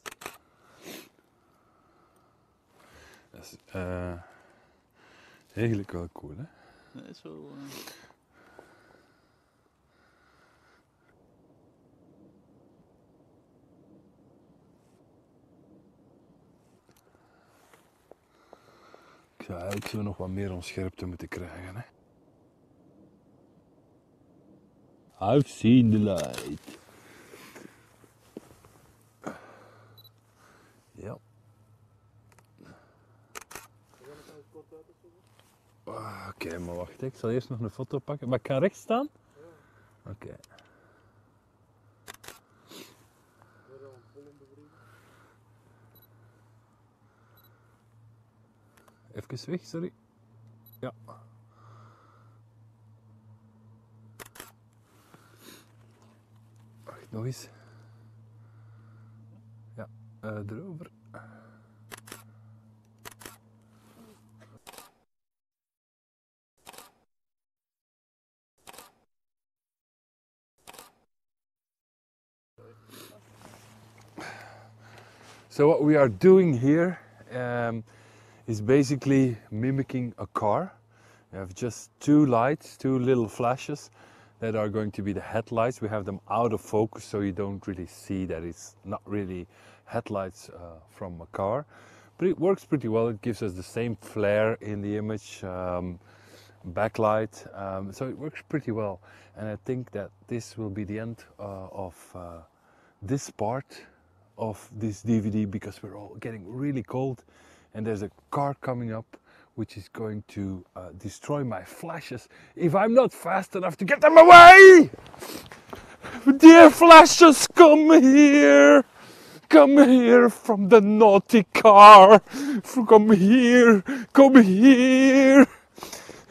Dat is eigenlijk wel cool, hè? Dat is wel... Ik zou eigenlijk zo nog wat meer onscherpte moeten krijgen, hè? I've seen the light. Ja. Oké, maar wacht, ik zal eerst nog een foto pakken. Maar ik ga rechts staan? Oké. Even weg, sorry. Ja. Wacht, nog eens. Ja, erover. So what we are doing here is basically mimicking a car. We have just two lights, two little flashes that are going to be the headlights. We have them out of focus so you don't really see that it's not really headlights from a car. But it works pretty well. It gives us the same flare in the image, backlight, so it works pretty well. And I think that this will be the end of this part of this DVD, because we're all getting really cold and there's a car coming up which is going to destroy my flashes if I'm not fast enough to get them away! Dear flashes, come here! Come here from the naughty car! Come here! Come here!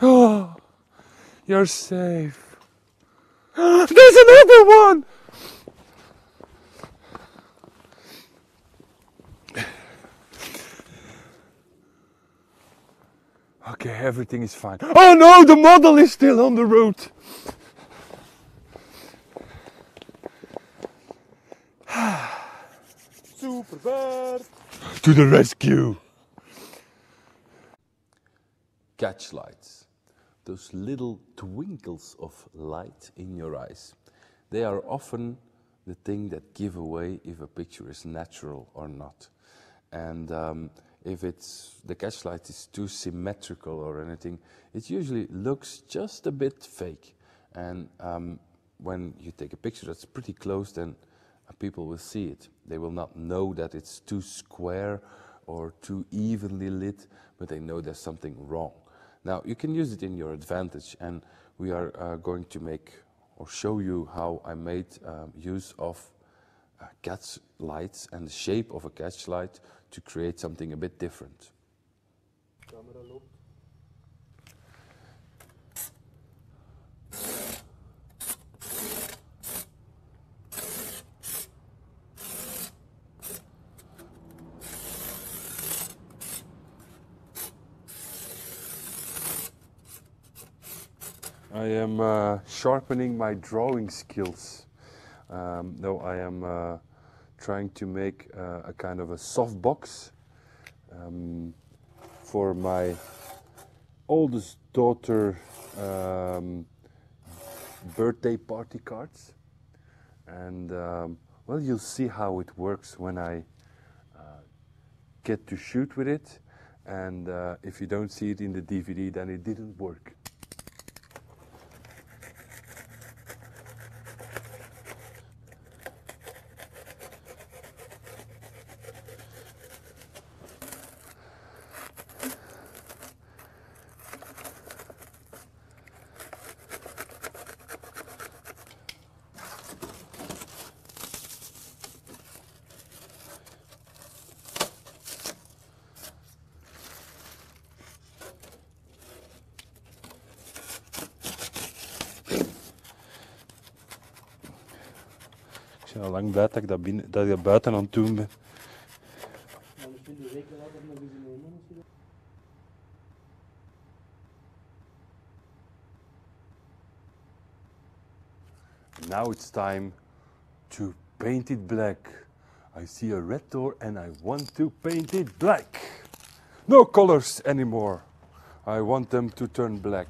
Oh, you're safe. There's another one! Okay, everything is fine. Oh no, the model is still on the road. Superbird! To the rescue. Catch lights. Those little twinkles of light in your eyes. They are often the thing that give away if a picture is natural or not. And if the catch light is too symmetrical or anything, it usually looks just a bit fake. And when you take a picture that's pretty close, then people will see it. They will not know that it's too square or too evenly lit, but they know there's something wrong. Now, you can use it in your advantage, and we are going to make or show you how I made use of catch lights and the shape of a catch light to create something a bit different. Camera loopt. I am sharpening my drawing skills. Though I am trying to make a kind of a soft box for my oldest daughter birthday party cards. And well, you'll see how it works when I get to shoot with it. And if you don't see it in the DVD, then it didn't work. al lang blij dat ik dat buiten aan het doen ben. Maar misschien de week later nog eens in de handen misschien. Now it's time to paint it black. I see a red door and I want to paint it black. No colors anymore. I want them to turn black.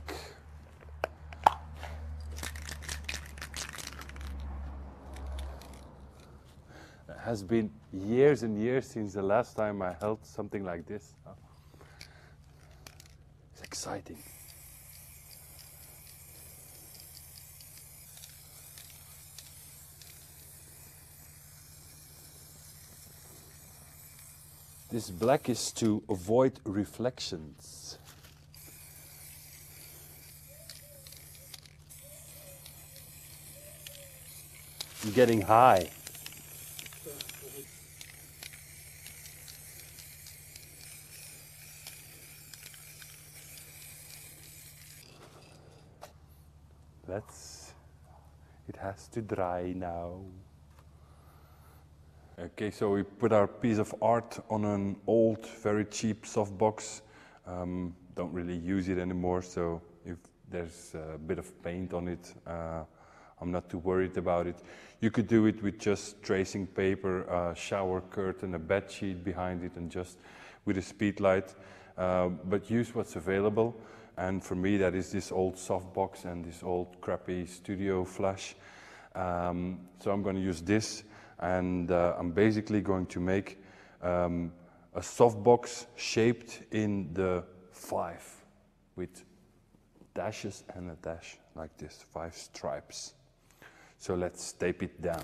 It has been years and years since the last time I held something like this. It's exciting. This black is to avoid reflections. I'm getting high. It has to dry now. Okay, so we put our piece of art on an old, very cheap softbox. Don't really use it anymore, so if there's a bit of paint on it, I'm not too worried about it. You could do it with just tracing paper, a shower curtain, a bed sheet behind it, and just with a speed light. But use what's available. And for me, that is this old softbox and this old crappy studio flash. So I'm going to use this. And I'm basically going to make a softbox shaped in the 5 with dashes and a dash like this, 5 stripes. So let's tape it down.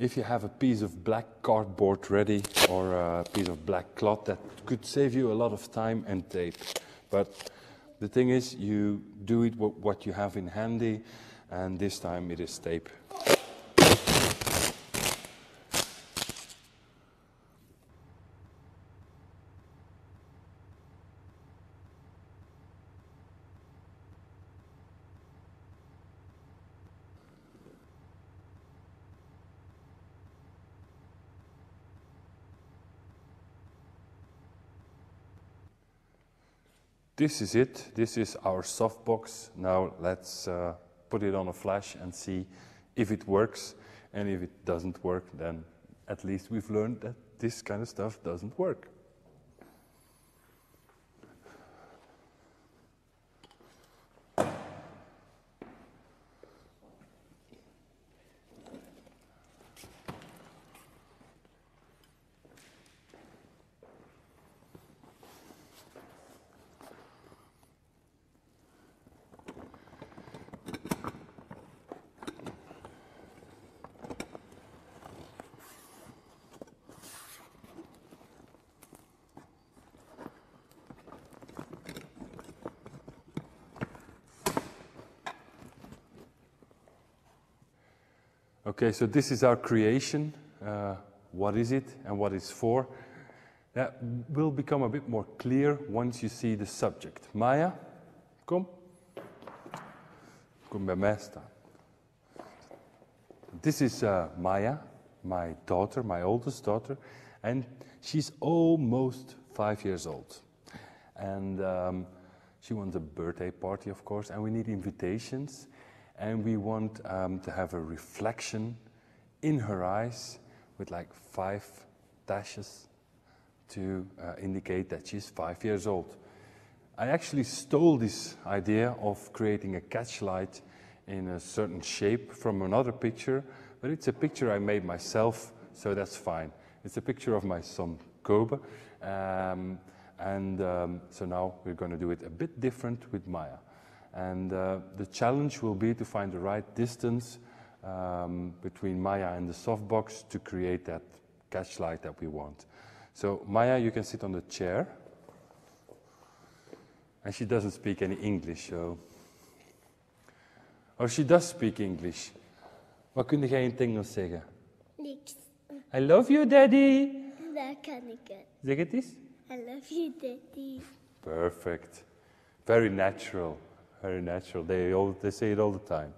If you have a piece of black cardboard ready or a piece of black cloth, that could save you a lot of time and tape. But the thing is, you do it with what you have in handy, and this time it is tape. This is it. This is our softbox. Now let's put it on a flash and see if it works. And if it doesn't work, then at least we've learned that this kind of stuff doesn't work. Okay, so this is our creation. What is it and what it's for? That will become a bit more clear once you see the subject. Maya, kom. Kom bij mij staan. This is Maya, my daughter, my oldest daughter, and she's almost 5 years old. And she wants a birthday party, of course, and we need invitations. And we want to have a reflection in her eyes with like 5 dashes to indicate that she's 5 years old. I actually stole this idea of creating a catchlight in a certain shape from another picture, but it's a picture I made myself, so that's fine. It's a picture of my son, Kobe, so now we're going to do it a bit different with Maya. And the challenge will be to find the right distance between Maya and the softbox to create that catchlight that we want. So Maya, you can sit on the chair. And she doesn't speak any English, so Or she does speak English. Wat kun jij in het Engels zeggen? Niks. I love you, daddy. Dat kan ik het. Zeg het eens. I love you, Daddy. Perfect. Very natural. Very natural. They say it all the time.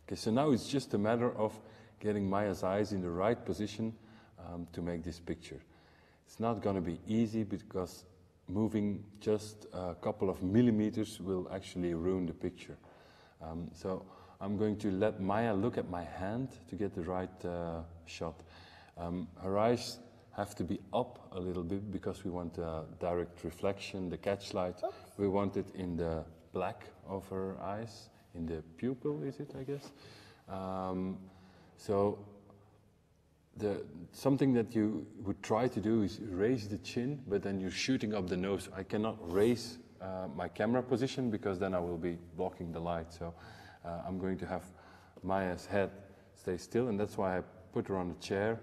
Okay, so now it's just a matter of getting Maya's eyes in the right position to make this picture. It's not going to be easy because moving just a couple of millimeters will actually ruin the picture. So I'm going to let Maya look at my hand to get the right shot. Her eyes have to be up a little bit because we want direct reflection, the catch light. We want it in the black of her eyes, in the pupil, is it, I guess? So something that you would try to do is raise the chin, but then you're shooting up the nose. I cannot raise my camera position because then I will be blocking the light. So I'm going to have Maya's head stay still, and that's why I put her on a chair,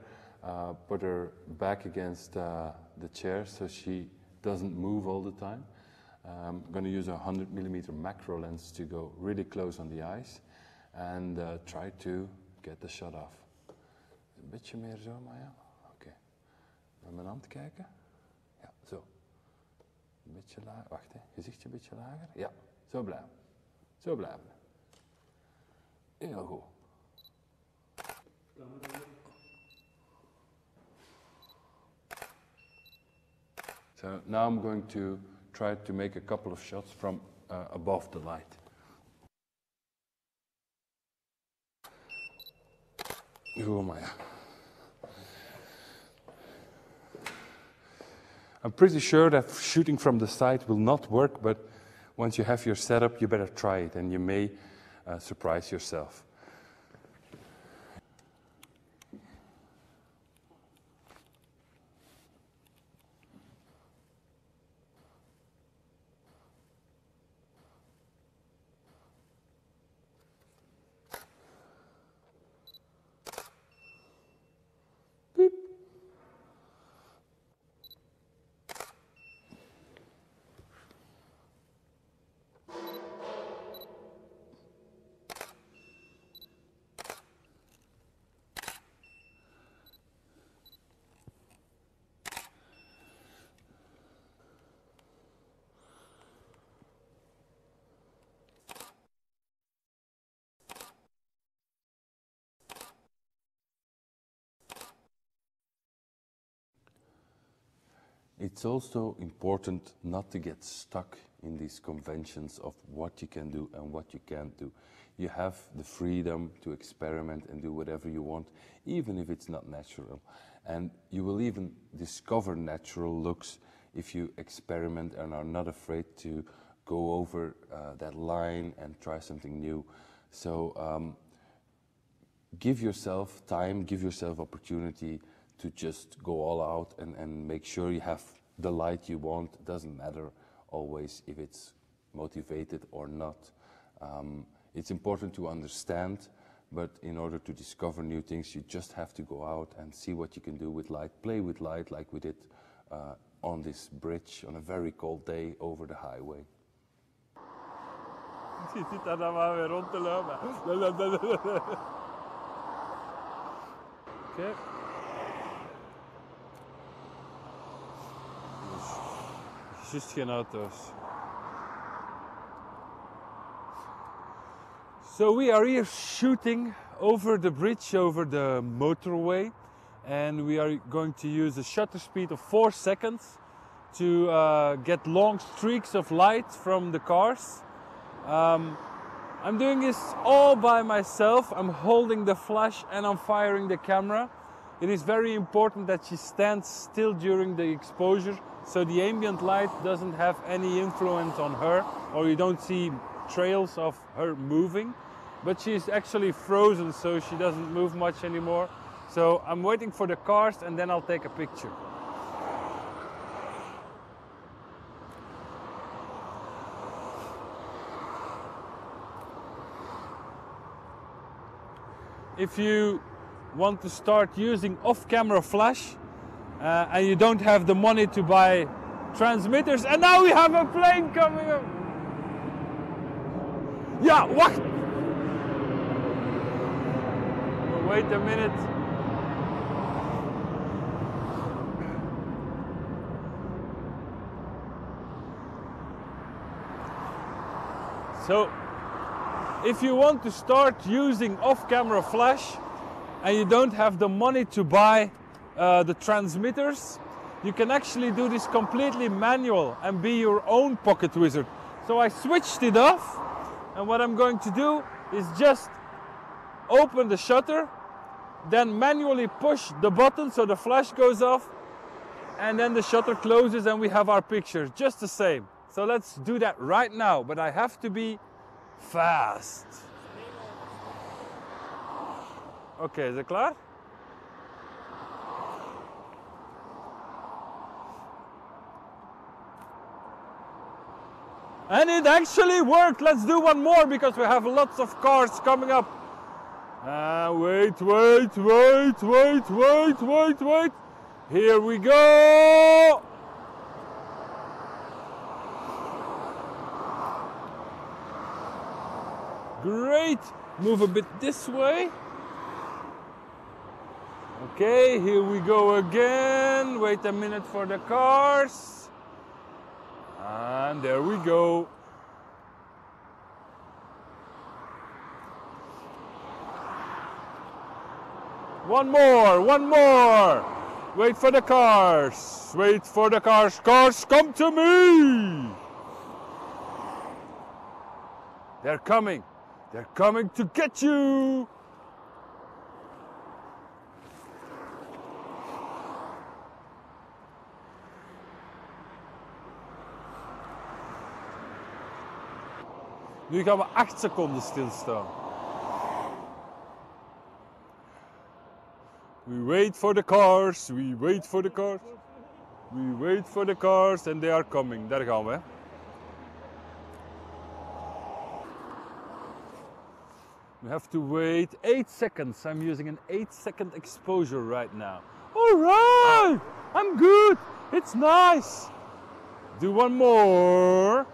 put her back against the chair so she doesn't move all the time. I'm going to use a 100mm macro lens to go really close on the eyes and try to get the shot off. Een beetje meer zo, Maya. Oké. Naar mijn hand kijken. Ja, zo. Een beetje lager. Wacht, hè. Gezichtje een beetje lager. Ja, zo blijven. Zo blijven. Heel goed. So now I'm going to try to make a couple of shots from above the light. Goed, Maya. I'm pretty sure that shooting from the side will not work, but once you have your setup, you better try it, and you may surprise yourself. It's also important not to get stuck in these conventions of what you can do and what you can't do. You have the freedom to experiment and do whatever you want, even if it's not natural. And you will even discover natural looks if you experiment and are not afraid to go over that line and try something new. So give yourself time, give yourself opportunity to just go all out and make sure you have the light you want. It doesn't matter always if it's motivated or not. It's important to understand, but in order to discover new things, you just have to go out and see what you can do with light, play with light like we did on this bridge on a very cold day over the highway. Je zit daar dan maar weer rond te lopen. Oké. Juist geen auto's. So we are here shooting over the bridge, over the motorway, and we are going to use a shutter speed of 4 seconds to get long streaks of light from the cars. I'm doing this all by myself. I'm holding the flash and I'm firing the camera. It is very important that she stands still during the exposure so the ambient light doesn't have any influence on her, or you don't see trails of her moving. But she's actually frozen, so she doesn't move much anymore. So I'm waiting for the cars and then I'll take a picture. If you want to start using off-camera flash and you don't have the money to buy transmitters, and now we have a plane coming up. Ja, wacht! Wait a minute. So, if you want to start using off-camera flash and you don't have the money to buy the transmitters, you can actually do this completely manual and be your own pocket wizard. So I switched it off, and what I'm going to do is just open the shutter, then manually push the button so the flash goes off, and then the shutter closes and we have our picture just the same. So let's do that right now, but I have to be fast. Okay, is it klaar? And it actually worked. Let's do one more because we have lots of cars coming up. Wait. Here we go. Great. Move a bit this way. Okay, here we go again. Wait a minute for the cars. And there we go. One more. Wait for the cars. Wait for the cars. Cars, come to me. They're coming. They're coming to get you. Nu gaan we 8 seconden stilstaan. We wait for the cars, we wait for the cars. We wait for the cars and they are coming. Daar gaan we. We have to wait 8 seconds. I'm using an 8-second exposure right now. All right, I'm good. It's nice. Do one more.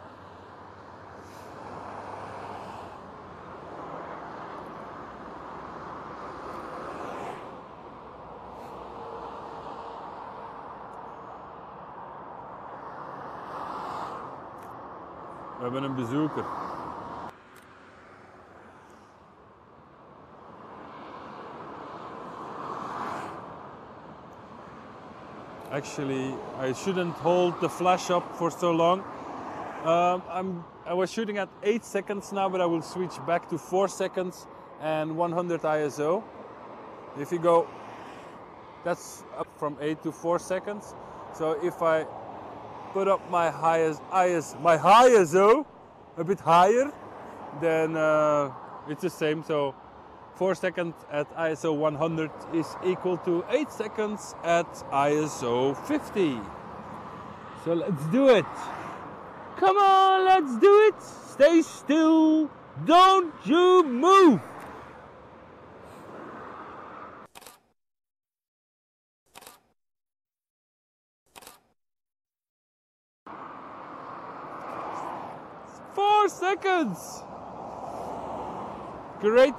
We hebben een bezoeker. Actually, I shouldn't hold the flash up for so long. I was shooting at 8 seconds now, but I will switch back to 4 seconds and 100 ISO. If you go, that's up from 8 to 4 seconds. So if I put up my ISO a bit higher, then it's the same. So 4 seconds at ISO 100 is equal to 8 seconds at ISO 50. So let's do it. Come on, let's do it. Stay still. Don't you move. Four seconds. Great.